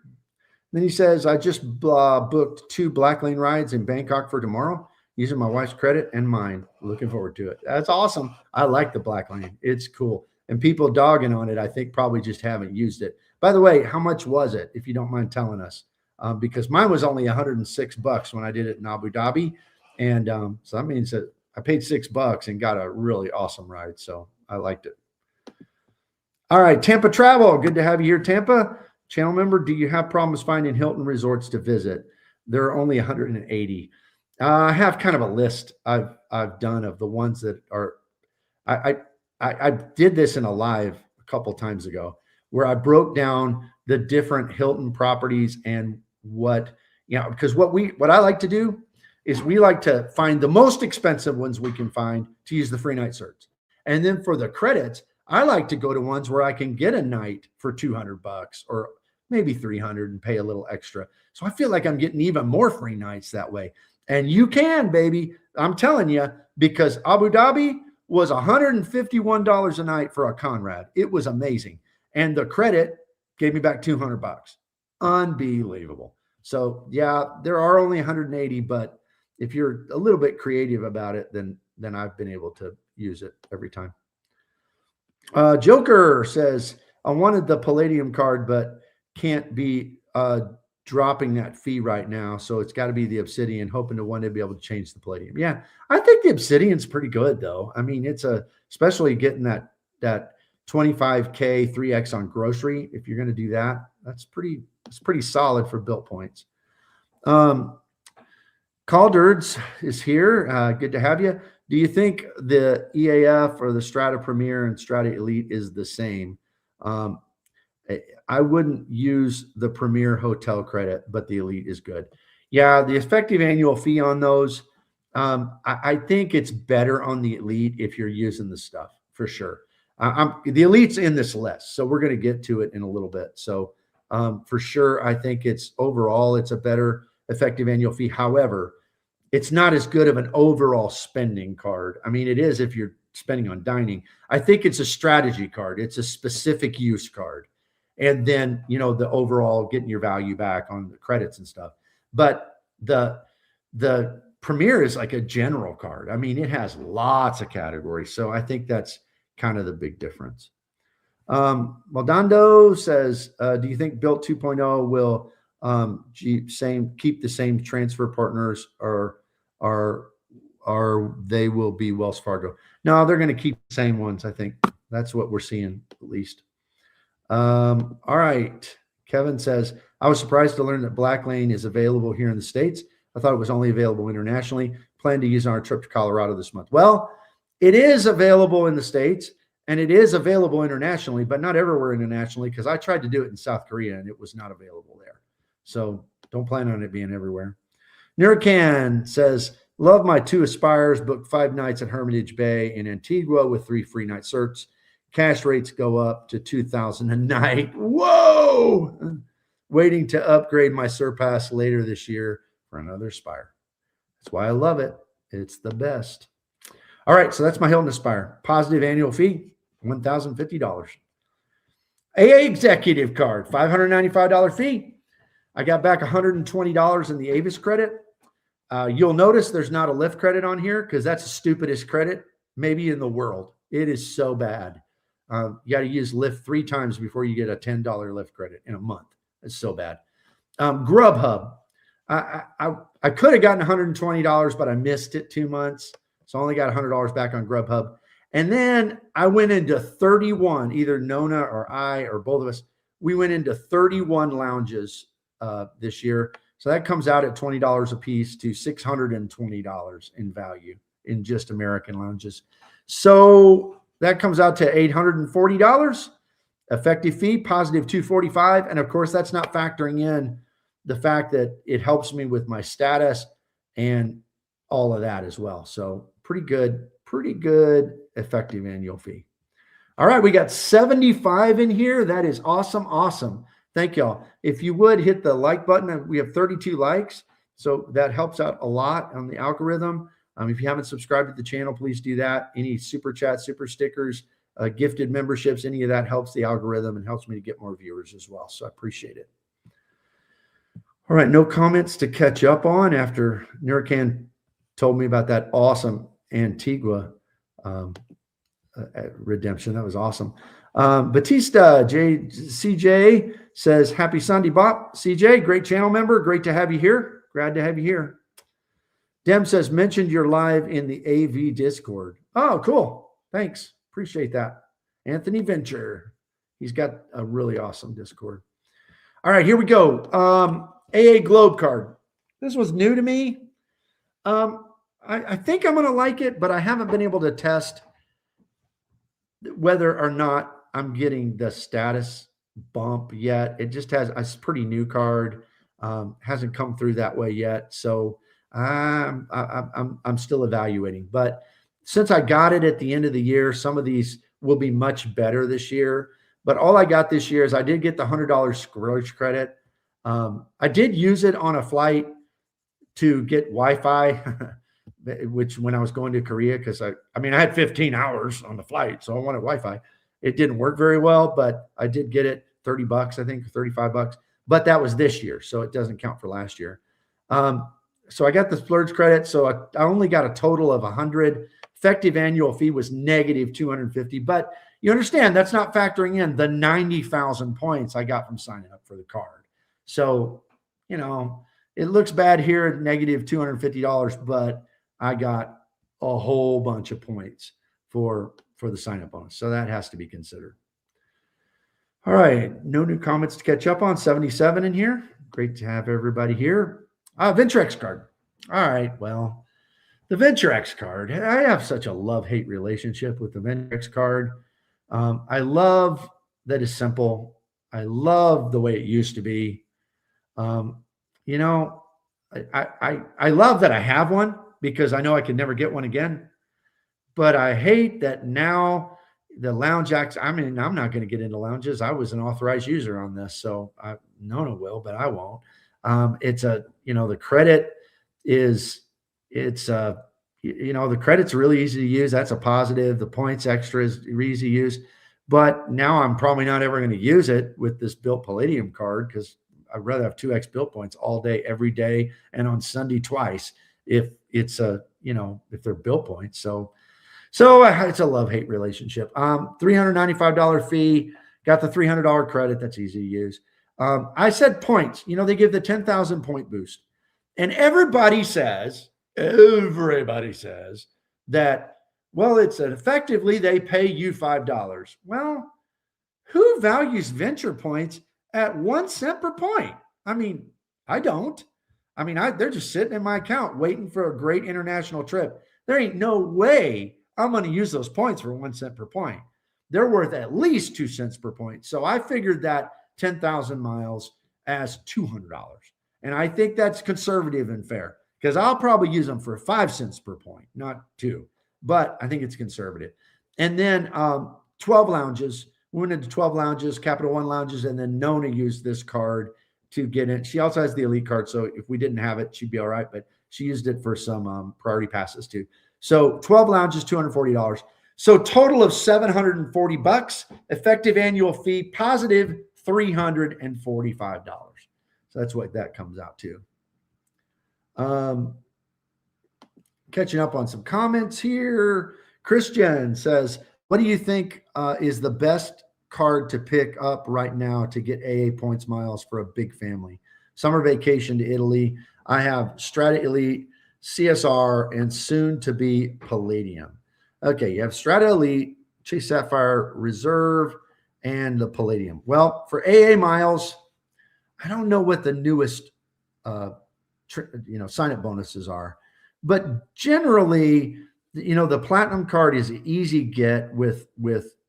Then he says, I just booked 2 Black Lane rides in Bangkok for tomorrow, using my wife's credit and mine. Looking forward to it. That's awesome. I like the Black Lane. It's cool. And people dogging on it, I think probably just haven't used it. By the way, how much was it, if you don't mind telling us? Because mine was only $106 when I did it in Abu Dhabi. And so that means that I paid $6 and got a really awesome ride. So I liked it. All right, Tampa Travel. Good to have you here, Tampa. Channel member, do you have problems finding Hilton resorts to visit? There are only 180. I have kind of a list I've done of the ones that are. I did this in a live a couple times ago where I broke down the different Hilton properties and because what I like to do is we like to find the most expensive ones we can find to use the free night certs, and then for the credits, I like to go to ones where I can get a night for $200 or maybe $300 and pay a little extra. So I feel like I'm getting even more free nights that way. And you can, baby. I'm telling you, because Abu Dhabi was $151 a night for a Conrad. It was amazing. And the credit gave me back $200. Unbelievable. So yeah, there are only 180, but if you're a little bit creative about it, then I've been able to use it every time. Joker says, I wanted the Palladium card, but can't be dropping that fee right now. So it's got to be the Obsidian, hoping to one day be able to change the Palladium. Yeah, I think the Obsidian's pretty good, though. I mean, especially getting that 25K 3X on grocery. If you're going to do that, it's pretty solid for Bilt points. Calderds is here. Good to have you. Do you think the EAF or the Strata Premier and Strata Elite is the same? I wouldn't use the Premier hotel credit, but the Elite is good. Yeah, the effective annual fee on those, I think it's better on the Elite if you're using the stuff, for sure. The Elite's in this list, so we're going to get to it in a little bit. So for sure, I think it's a better effective annual fee. However, it's not as good of an overall spending card. I mean, it is if you're spending on dining. I think it's a strategy card. It's a specific use card. And then, the overall getting your value back on the credits and stuff. But the Premier is like a general card. I mean, it has lots of categories. So I think that's kind of the big difference. Maldonado says, do you think Bilt 2.0 will keep the same transfer partners or they will be Wells Fargo? No, they're going to keep the same ones. I think that's what we're seeing at least. All right. Kevin says, I was surprised to learn that Black Lane is available here in the States. I thought it was only available internationally. Plan to use on our trip to Colorado this month. Well, it is available in the States and it is available internationally, but not everywhere internationally, because I tried to do it in South Korea and it was not available there. So don't plan on it being everywhere. Nurcan says, love my 2 Aspires, booked 5 nights at Hermitage Bay in Antigua with 3 free night certs. Cash rates go up to $2,000 a night. Whoa! waiting to upgrade my Surpass later this year for another Aspire. That's why I love it. It's the best. All right, so that's my Hilton Aspire. Positive annual fee, $1,050. AA Executive Card, $595 fee. I got back $120 in the Avis credit. You'll notice there's not a lift credit on here because that's the stupidest credit maybe in the world. It is so bad. You got to use Lyft 3 times before you get a $10 Lyft credit in a month. It's so bad. Grubhub. I could have gotten $120, but I missed it 2 months. So I only got $100 back on Grubhub. And then I went into 31, either Nona or I or both of us. We went into 31 lounges this year. So that comes out at $20 a piece to $620 in value in just American lounges. So that comes out to $840. Effective fee, positive $245. And of course, that's not factoring in the fact that it helps me with my status and all of that as well. So pretty good effective annual fee. All right, we got 75 in here. That is awesome. Awesome. Thank y'all. If you would hit the like button, we have 32 likes. So that helps out a lot on the algorithm. If you haven't subscribed to the channel, please do that. Any super chats, super stickers, gifted memberships, any of that helps the algorithm and helps me to get more viewers as well. So I appreciate it. All right, no comments to catch up on after Nuracan told me about that awesome Antigua redemption. That was awesome. Batista CJ says, happy Sunday, Bob. CJ, great channel member. Great to have you here. Glad to have you here. Dem says, mentioned you're live in the AV Discord. Oh, cool. Thanks. Appreciate that. Anthony Venture. He's got a really awesome Discord. All right, here we go. AA Globe card. This was new to me. I think I'm going to like it, but I haven't been able to test whether or not I'm getting the status bump yet. It just has a pretty new card. Hasn't come through that way yet. So I'm still evaluating. But since I got it at the end of the year, some of these will be much better this year. But all I got this year is I did get the $100 splurge credit. I did use it on a flight to get Wi-Fi, which when I was going to Korea, because I had 15 hours on the flight, so I wanted Wi-Fi. It didn't work very well, but I did get it $30, I think, $35. But that was this year, so it doesn't count for last year. So I got the splurge credit, so I only got a total of 100. Effective annual fee was negative 250, but you understand that's not factoring in the 90,000 points I got from signing up for the card. So, you know, it looks bad here at negative $250, but I got a whole bunch of points for the sign-up bonus. So that has to be considered. All right. No new comments to catch up on. 77 in here. Great to have everybody here. Ventrex card. All right. Well, the Ventrex card. I have such a love-hate relationship with the Ventrex card. I love that it's simple. I love the way it used to be. You know, I love that I have one because I know I can never get one again. But I hate that now the lounge acts. I mean, I'm not going to get into lounges. I was an authorized user on this, so Nona will, but I won't. The credit is, the credit's really easy to use. That's a positive. The points extra is easy to use. But now I'm probably not ever going to use it with this Bilt Palladium card because I'd rather have 2x Bilt points all day, every day, and on Sunday twice if it's if they're Bilt points. So it's a love-hate relationship. $395 fee, got the $300 credit. That's easy to use. I said points. They give the 10,000 point boost. And everybody says that, well, it's effectively they pay you $5. Well, who values venture points at 1 cent per point? I mean, I don't. I mean, they're just sitting in my account waiting for a great international trip. There ain't no way I'm going to use those points for 1 cent per point. They're worth at least 2 cents per point. So I figured that 10,000 miles as $200. And I think that's conservative and fair because I'll probably use them for 5 cents per point, not 2. But I think it's conservative. And then 12 lounges. We went into 12 lounges, Capital One lounges, and then Nona used this card to get in. She also has the Elite card, so if we didn't have it, she'd be all right. But she used it for some priority passes too. So 12 lounges, $240. So total of $740. Effective annual fee positive $345. So that's what that comes out to. Catching up on some comments here. Christian says, what do you think is the best card to pick up right now to get AA points miles for a big family? Summer vacation to Italy. I have Strata Elite, CSR, and soon to be Palladium. Okay, you have Strata Elite, Chase Sapphire Reserve, and the Palladium. Well, for AA miles, I don't know what the newest sign-up bonuses are, but generally, the Platinum card is an easy get with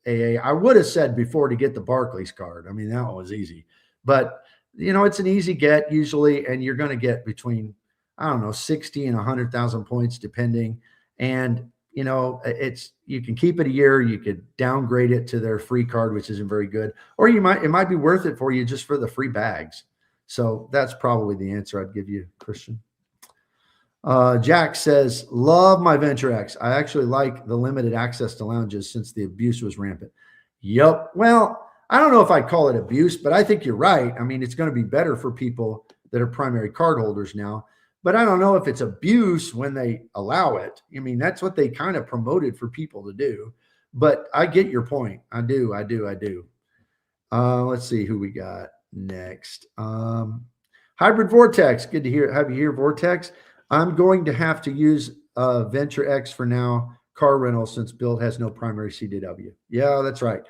AA. I would have said before to get the Barclays card. I mean, that one was easy, but it's an easy get usually, and you're going to get between, 60 and 100,000 points depending. And, you can keep it a year. You could downgrade it to their free card, which isn't very good, or it might be worth it for you just for the free bags. So that's probably the answer I'd give you, Christian. Jack says, love my Venture X. I actually like the limited access to lounges since the abuse was rampant. Yep. Well, I don't know if I'd call it abuse, but I think you're right. I mean, it's going to be better for people that are primary card holders now, but I don't know if it's abuse when they allow it. I mean, that's what they kind of promoted for people to do, but I get your point. I do. Let's see who we got next. Hybrid Vortex. Good to have you here, Vortex. I'm going to have to use Venture X for now, car rental, since Bilt has no primary CDW. Yeah, that's right.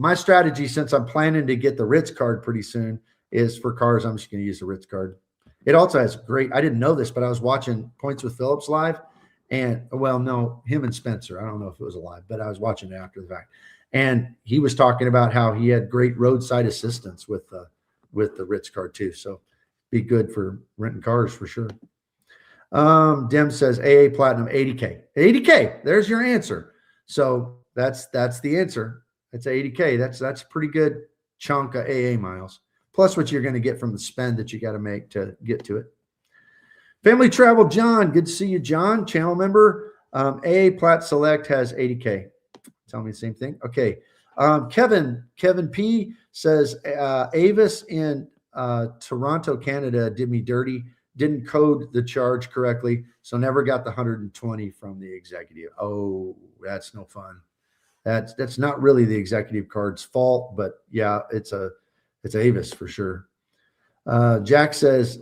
My strategy, since I'm planning to get the Ritz card pretty soon, is for cars, I'm just going to use the Ritz card. It also has great, I didn't know this, but I was watching Points with Phillips live, and him and Spencer. I don't know if it was live, but I was watching it after the fact. And he was talking about how he had great roadside assistance with the Ritz card too. So be good for renting cars for sure. Dem says AA Platinum 80K. 80K. There's your answer. So that's the answer. It's 80K. That's a pretty good chunk of AA miles. Plus what you're going to get from the spend that you got to make to get to it. Family Travel John. Good to see you, John. Channel member. AA Plat Select has 80K. Tell me the same thing. Okay. Kevin P says Avis in Toronto, Canada did me dirty. Didn't code the charge correctly, so never got the 120 from the executive. Oh, that's no fun. That's not really the executive card's fault, but yeah, it's Avis for sure. Jack says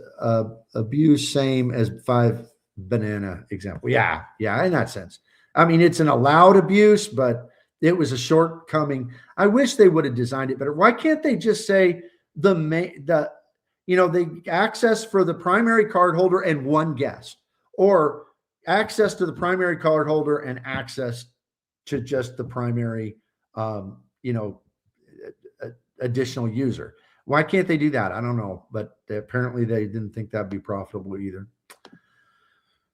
abuse same as 5 banana example. Yeah, in that sense. I mean, it's an allowed abuse, but it was a shortcoming. I wish they would have designed it better. Why can't they just say the access for the primary card holder and one guest, or access to the primary card holder and access to just the primary, additional user? Why can't they do that? I don't know, but apparently they didn't think that'd be profitable either.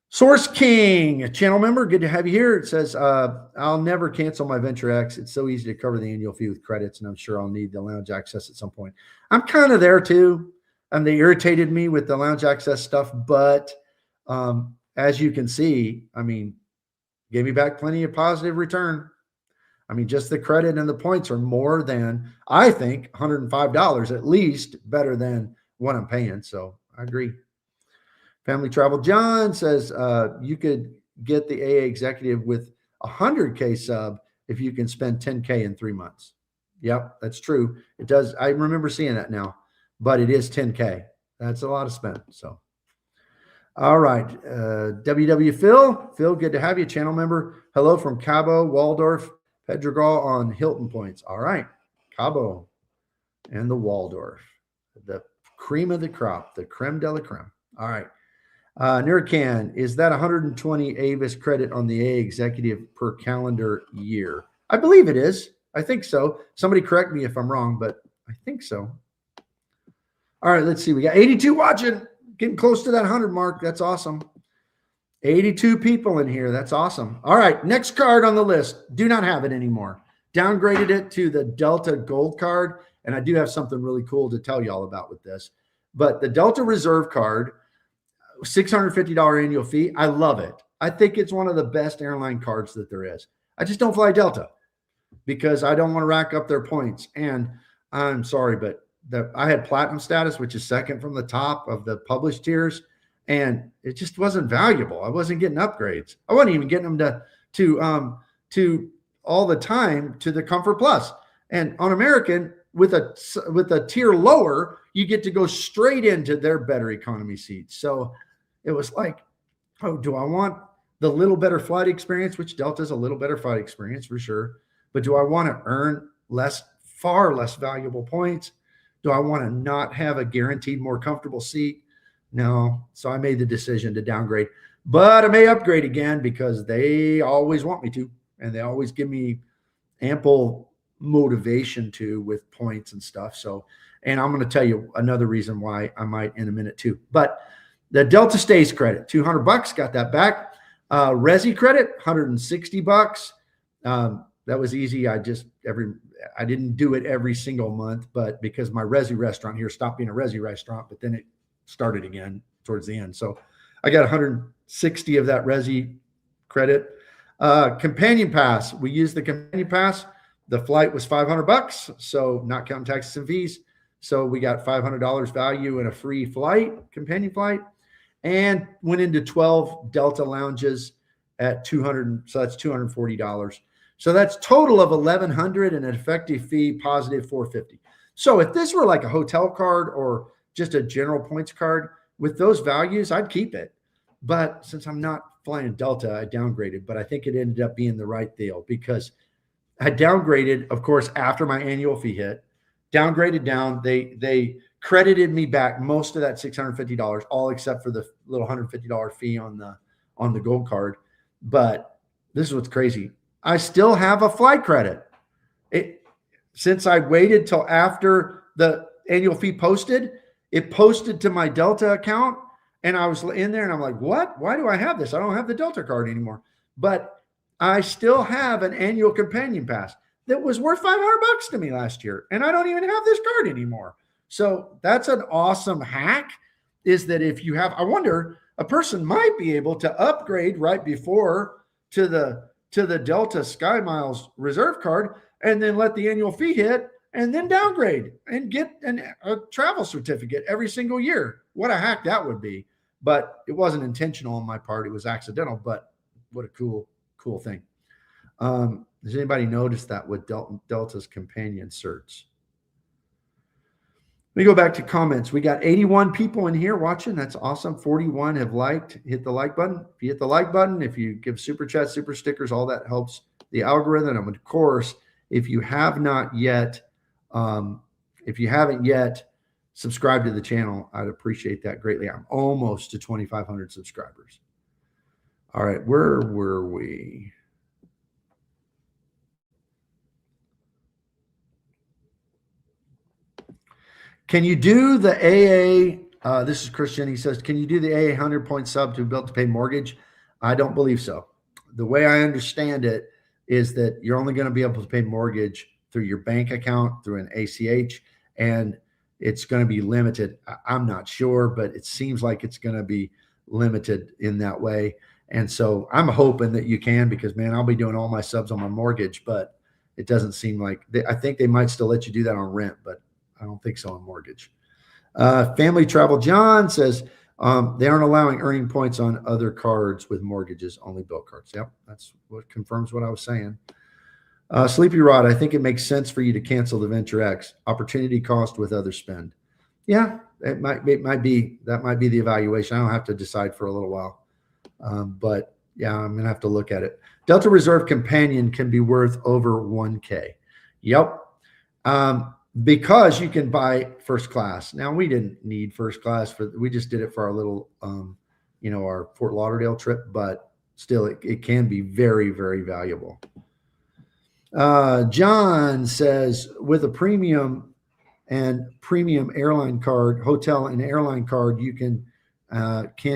Source King, a channel member. Good to have you here. It says, I'll never cancel my Venture X. It's so easy to cover the annual fee with credits, and I'm sure I'll need the lounge access at some point. I'm kind of there too. And they irritated me with the lounge access stuff, but as you can see, I mean, gave me back plenty of positive return. I mean, just the credit and the points are more than, I think, $105 at least, better than what I'm paying. So I agree. Family Travel John says you could get the AA executive with 100K sub if you can spend 10K in 3 months. Yep, that's true. It does. I remember seeing that now. But it is 10K. That's a lot of spend. So, all right. WW Phil, good to have you, channel member. Hello from Cabo, Waldorf, Pedregal on Hilton points. All right. Cabo and the Waldorf, the cream of the crop, the creme de la creme. All right. Nurcan, is that 120 Avis credit on the A executive per calendar year? I believe it is. I think so. Somebody correct me if I'm wrong, but I think so. All right, let's see. We got 82 watching, getting close to that 100 mark. That's awesome. 82 people in here. That's awesome. All right, next card on the list. Do not have it anymore. Downgraded it to the Delta Gold card. And I do have something really cool to tell y'all about with this. But the Delta Reserve card, $650 annual fee, I love it. I think it's one of the best airline cards that there is. I just don't fly Delta because I don't want to rack up their points. And I'm sorry, but I had platinum status, which is second from the top of the published tiers, and it just wasn't valuable. I wasn't getting upgrades. I wasn't even getting them to all the time to the Comfort Plus. And on American, with a tier lower, you get to go straight into their better economy seats. So it was like, oh, do I want the little better flight experience, which Delta's a little better flight experience for sure, but do I want to earn far less valuable points? Do I want to not have a guaranteed more comfortable seat? No. So I made the decision to downgrade, but I may upgrade again because they always want me to, and they always give me ample motivation to with points and stuff. So, and I'm going to tell you another reason why I might in a minute too. But the Delta Stays credit, $200, got that back. Resi credit, $160. That was easy. I didn't do it every single month, but because my Resi restaurant here stopped being a Resi restaurant, but then it started again towards the end. So I got 160 of that Resi credit. Companion pass. We used the companion pass. The flight was $500. So not counting taxes and fees. So we got $500 value in a free flight, companion flight, and went into 12 Delta lounges at $200. So that's $240. So that's total of $1,100 and an effective fee positive $450. So if this were like a hotel card or just a general points card with those values, I'd keep it. But since I'm not flying Delta, I downgraded. But I think it ended up being the right deal because I downgraded, of course, after my annual fee hit. Downgraded down. They credited me back most of that $650, all except for the little $150 fee on the gold card. But this is what's crazy. I still have a flight credit. Since I waited till after the annual fee posted, it posted to my Delta account, and I was in there and I'm like, what? Why do I have this? I don't have the Delta card anymore. But I still have an annual companion pass that was worth $500 to me last year, and I don't even have this card anymore. So that's an awesome hack, is that if you have, I wonder, a person might be able to upgrade right before to the Delta Sky Miles Reserve card and then let the annual fee hit and then downgrade and get a travel certificate every single year. What a hack that would be. But it wasn't intentional on my part. It was accidental, but what a cool thing. Does anybody notice that with Delta's companion certs? Let me go back to comments. We got 81 people in here watching. That's awesome. 41 have liked. Hit the like button. If you hit the like button, if you give super chats, super stickers, all that helps the algorithm. And of course, if you haven't yet subscribed to the channel, I'd appreciate that greatly. I'm almost to 2,500 subscribers. All right, where were we? Can you do the AA? This is Christian. He says, can you do the AA 100-point sub to Bilt to pay mortgage? I don't believe so. The way I understand it is that you're only going to be able to pay mortgage through your bank account, through an ACH, and it's going to be limited. I'm not sure, but it seems like it's going to be limited in that way. And so I'm hoping that you can, because, man, I'll be doing all my subs on my mortgage, but it doesn't seem like I think they might still let you do that on rent, but I don't think so on mortgage. Family Travel John says they aren't allowing earning points on other cards with mortgages, only Bilt cards. Yep, that's what confirms what I was saying. Sleepy Rod, I think it makes sense for you to cancel the Venture X. Opportunity cost with other spend. Yeah, that might be the evaluation. I don't have to decide for a little while. But yeah, I'm going to have to look at it. Delta Reserve Companion can be worth over 1K. Yep. Because you can buy first class. Now, we didn't need first class we just did it for our little, our Fort Lauderdale trip, but still it can be very, very valuable. John says, with a premium airline card, hotel and airline card, you can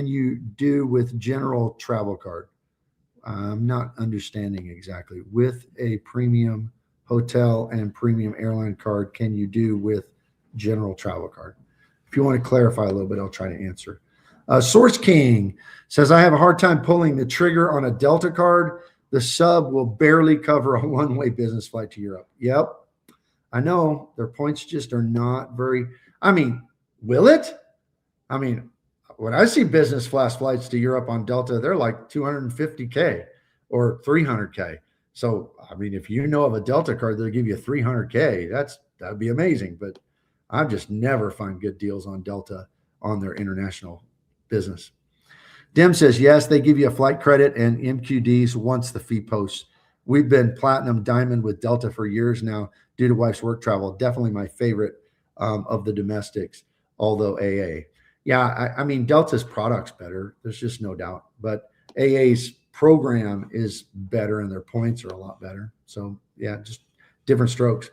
you do with general travel card? I'm not understanding exactly. With a premium hotel and premium airline card can you do with general travel card? If you want to clarify a little bit, I'll try to answer. Source King says, I have a hard time pulling the trigger on a Delta card. The sub will barely cover a one-way business flight to Europe. Yep. I know their points just are not very, will it? When I see business class flights to Europe on Delta, they're like 250K or 300K. So, if you know of a Delta card that'll give you 300K, that'd be amazing. But I just never find good deals on Delta on their international business. Dim says, yes, they give you a flight credit and MQDs once the fee posts. We've been platinum diamond with Delta for years now due to wife's work travel. Definitely my favorite of the domestics, although AA. Yeah, Delta's product's better. There's just no doubt. But AA's program is better and their points are a lot better. So, yeah, just different strokes.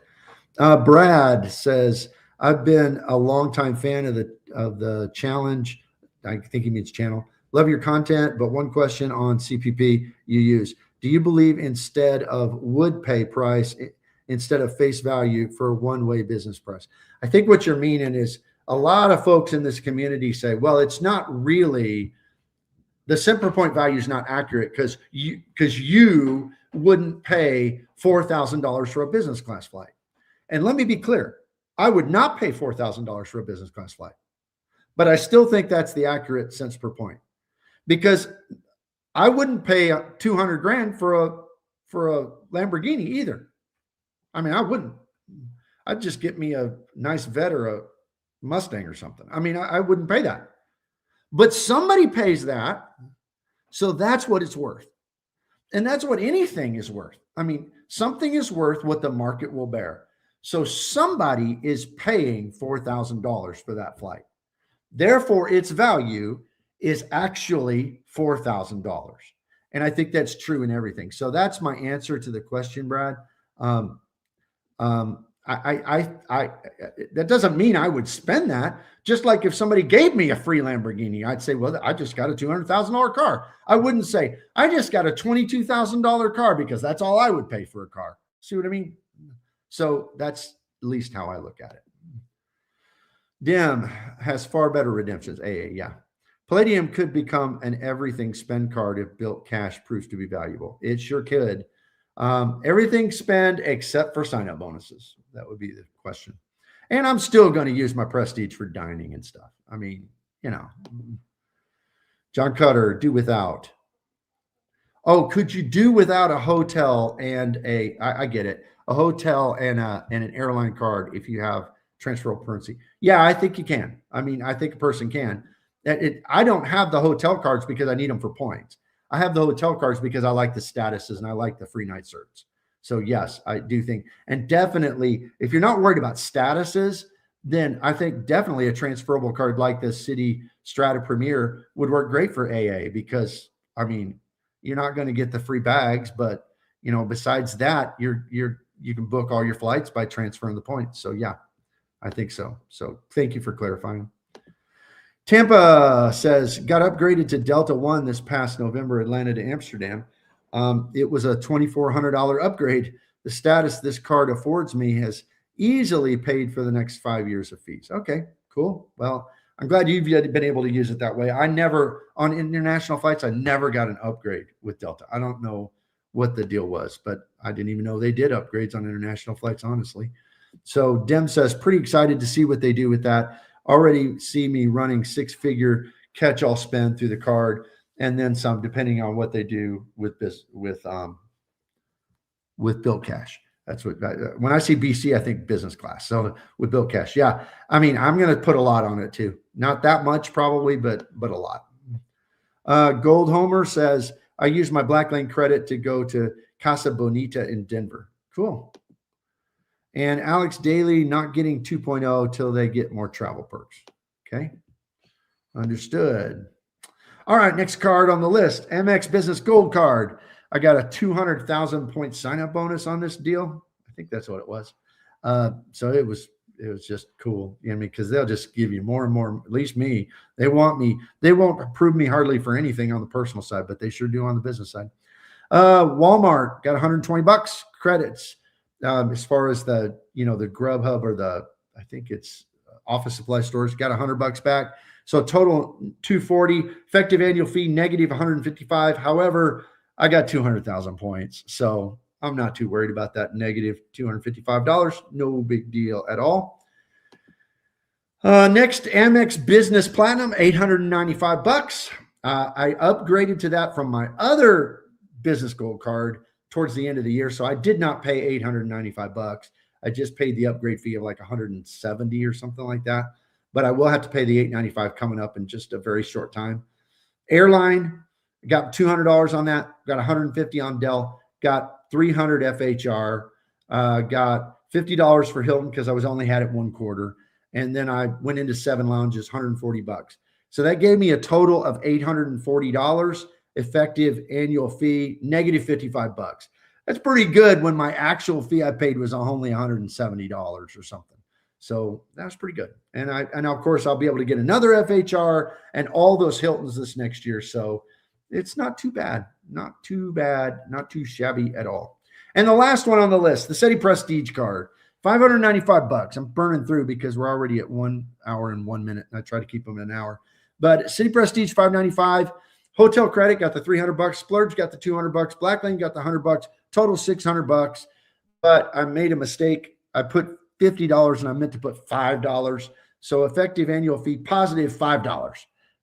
Brad says, I've been a longtime fan of the challenge. I think he means channel. Love your content, but one question on CPP you use. Do you believe instead of would pay price instead of face value for one-way business price? I think what you're meaning is a lot of folks in this community say, well, it's not really, the Semper Point value is not accurate because you wouldn't pay $4,000 for a business class flight. And let me be clear, I would not pay $4,000 for a business class flight, but I still think that's the accurate cents per point, because I wouldn't pay $200,000 for a Lamborghini either. I wouldn't. I'd just get me a nice Vet or a Mustang or something. I wouldn't pay that, but somebody pays that. So that's what it's worth. And that's what anything is worth. Something is worth what the market will bear. So somebody is paying $4,000 for that flight. Therefore, its value is actually $4,000. And I think that's true in everything. So that's my answer to the question, Brad. That doesn't mean I would spend that. Just like if somebody gave me a free Lamborghini, I'd say, well, I just got a $200,000 car. I wouldn't say I just got a $22,000 car because that's all I would pay for a car. See what I mean? So that's at least how I look at it. Dim has far better redemptions. AA, yeah. Palladium could become an everything spend card if Bilt cash proves to be valuable. It sure could. Everything spend except for sign-up bonuses. That would be the question. And I'm still going to use my Prestige for dining and stuff. John Cutter, do without. Oh, could you do without a hotel and I get it. A hotel and an airline card if you have transferable currency? Yeah, I think you can. I think a person can. I don't have the hotel cards because I need them for points. I have the hotel cards because I like the statuses and I like the free night certs. So yes, I do think, and definitely, if you're not worried about statuses, then I think definitely a transferable card like the Citi Strata Premier would work great for AA because you're not going to get the free bags, but besides that, you can book all your flights by transferring the points. So yeah, I think so. So thank you for clarifying. Tampa says, got upgraded to Delta One this past November, Atlanta to Amsterdam. It was a $2,400 upgrade. The status this card affords me has easily paid for the next 5 years of fees. Okay, cool. Well, I'm glad you've been able to use it that way. On international flights, I never got an upgrade with Delta. I don't know what the deal was, but I didn't even know they did upgrades on international flights, honestly. So Dem says, pretty excited to see what they do with that. Already see me running 6-figure catch-all spend through the card and then some, depending on what they do with this, with Bilt Cash. That's what, when I see BC, I think business class. So with Bilt Cash, yeah. I'm going to put a lot on it too. Not that much probably, but a lot. Gold Homer says, I use my Black Lane credit to go to Casa Bonita in Denver. Cool. And Alex Daly not getting 2.0 till they get more travel perks. Okay. Understood. All right. Next card on the list, Amex Business Gold Card. I got a 200,000 point sign up bonus on this deal. I think that's what it was. So it was just cool. Because they'll just give you more and more, at least me. They won't approve me hardly for anything on the personal side, but they sure do on the business side. Walmart got $120 credits. as far as the, the Grubhub or I think it's office supply stores, got $100 back. So total 240, effective annual fee, negative 155. However, I got 200,000 points. So I'm not too worried about that negative $255. No big deal at all. Next, Amex Business Platinum, $895. I upgraded to that from my other business gold card towards the end of the year. So I did not pay $895. I just paid the upgrade fee of like 170 or something like that. But I will have to pay the $895 coming up in just a very short time. Airline, got $200 on that. Got 150 on Dell. Got 300 FHR. Got $50 for Hilton because I was only had it one quarter. And then I went into 7 lounges, $140. So that gave me a total of $840, effective annual fee, negative $55. That's pretty good when my actual fee I paid was only $170 or something. So that's pretty good. And of course I'll be able to get another FHR and all those Hiltons this next year. So it's not too bad, not too bad, not too shabby at all. And the last one on the list, the Citi Prestige card, $595. I'm burning through because we're already at 1 hour and 1 minute. And I try to keep them in an hour. But Citi Prestige, $595. Hotel Credit got the $300. Splurge got the $200. Blacklane got the $100. Total $600. But I made a mistake. I put $50 and I meant to put $5. So effective annual fee, positive $5.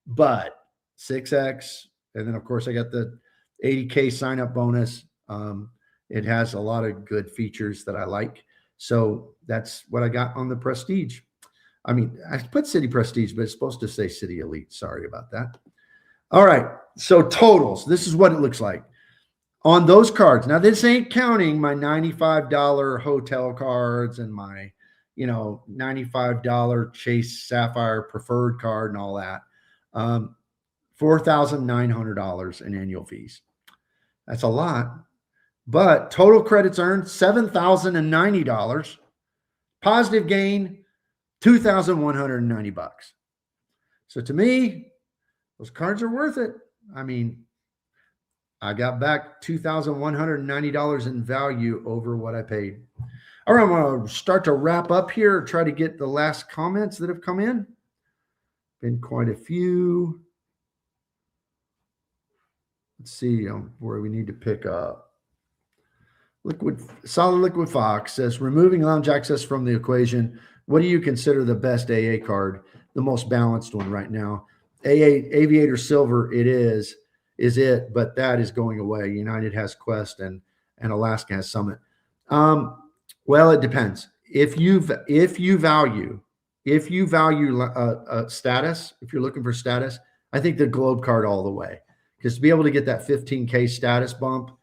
But 6X. And then, of course, I got the 80K sign-up bonus. It has a lot of good features that I like. So that's what I got on the Prestige. I mean, I put Citi Prestige, but it's supposed to say Citi Elite. Sorry about that. All right. So totals. This is what it looks like on those cards. Now, this ain't counting my $95 hotel cards and my, $95 Chase Sapphire preferred card and all that. $4,900 in annual fees. That's a lot. But total credits earned, $7,090. Positive gain, $2,190. So to me, those cards are worth it. I mean, I got back $2,190 in value over what I paid. All right, I'm going to start to wrap up here, try to get the last comments that have come in. Been quite a few. Let's see where we need to pick up. Solid Liquid Fox says, removing lounge access from the equation, what do you consider the best AA card, the most balanced one right now? AA Aviator Silver, it is it, but that is going away. United has Quest and Alaska has Summit. Well, it depends. If you value status, if you're looking for status, I think the Globe card all the way, because to be able to get that 15K status bump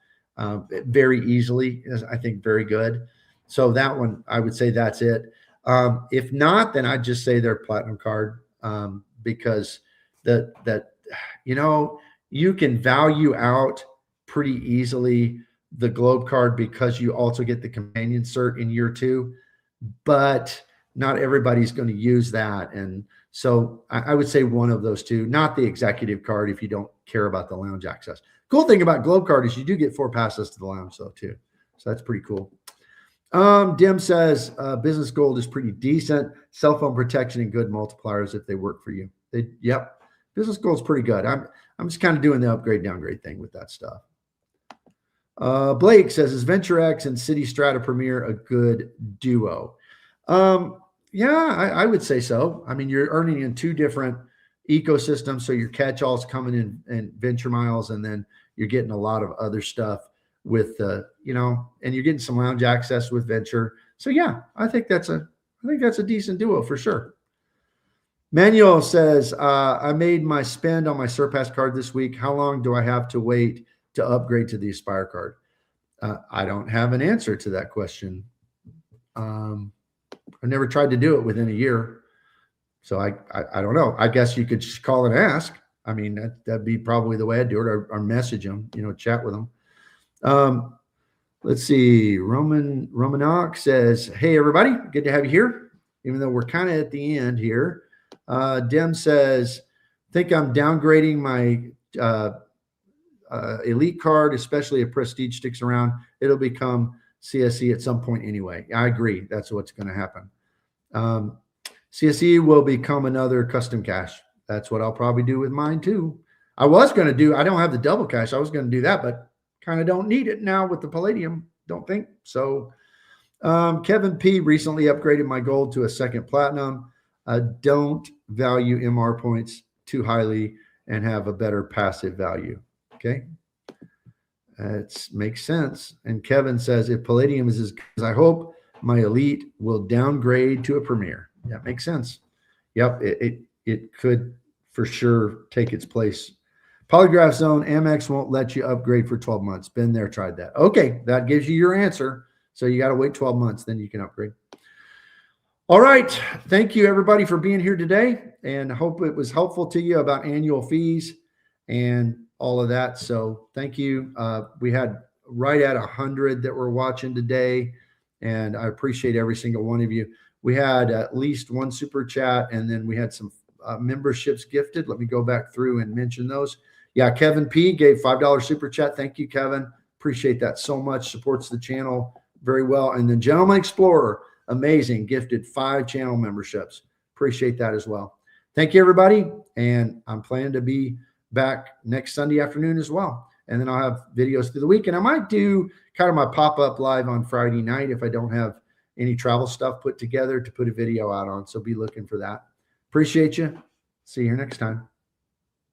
very easily is, I think, very good. So that one, I would say that's it. If not, then I'd just say their platinum card, because you can value out pretty easily the Globe card because you also get the companion cert in year 2, but not everybody's going to use that. And so I would say one of those two, not the executive card if you don't care about the lounge access. Cool thing about Globe card is you do get 4 passes to the lounge though too. So that's pretty cool. Dim says, business gold is pretty decent. Cell phone protection and good multipliers if they work for you. Yep. Business gold is pretty good. I'm just kind of doing the upgrade downgrade thing with that stuff. Blake says, is Venture X and Citi Strata Premier a good duo? Yeah, I would say so. I mean, you're earning in 2 different ecosystems. So your catch-alls coming in Venture Miles, and then you're getting a lot of other stuff with and you're getting some lounge access with Venture. So yeah, I think that's a decent duo for sure. Manuel says, I made my spend on my Surpass card this week. How long do I have to wait to upgrade to the Aspire card? I don't have an answer to that question. I never tried to do it within a year. So I don't know. I guess you could just call and ask. I mean, that'd be probably the way I'd do it, or message them, chat with them. Let's see. Romanok says, hey, everybody, good to have you here, even though we're kind of at the end here. Dem says, think I'm downgrading my Elite card, especially if Prestige sticks around. It'll become CSE at some point anyway. I agree. That's what's going to happen. CSE will become another custom cash. That's what I'll probably do with mine too. I don't have the double cash. I was going to do that, but kind of don't need it now with the Palladium. Don't think so. Kevin P recently upgraded my gold to a second platinum. Don't value MR points too highly and have a better passive value. Okay. That makes sense. And Kevin says, if Palladium is as good as I hope, my elite will downgrade to a premier. That makes sense. Yep. It could for sure take its place. Polygraph zone, Amex won't let you upgrade for 12 months. Been there, tried that. Okay. That gives you your answer. So you got to wait 12 months, then you can upgrade. All right. Thank you, everybody, for being here today. And I hope it was helpful to you about annual fees and all of that. So thank you. We had right at 100 that were watching today. And I appreciate every single one of you. We had at least one super chat, and then we had some memberships gifted. Let me go back through and mention those. Yeah, Kevin P gave $5 super chat. Thank you, Kevin. Appreciate that so much. Supports the channel very well. And then Gentleman Explorer, amazing, gifted 5 channel memberships. Appreciate that as well. Thank you, everybody. And I'm planning to be back next Sunday afternoon as well. And then I'll have videos through the week. And I might do kind of my pop-up live on Friday night if I don't have any travel stuff put together to put a video out on. So be looking for that. Appreciate you. See you here next time.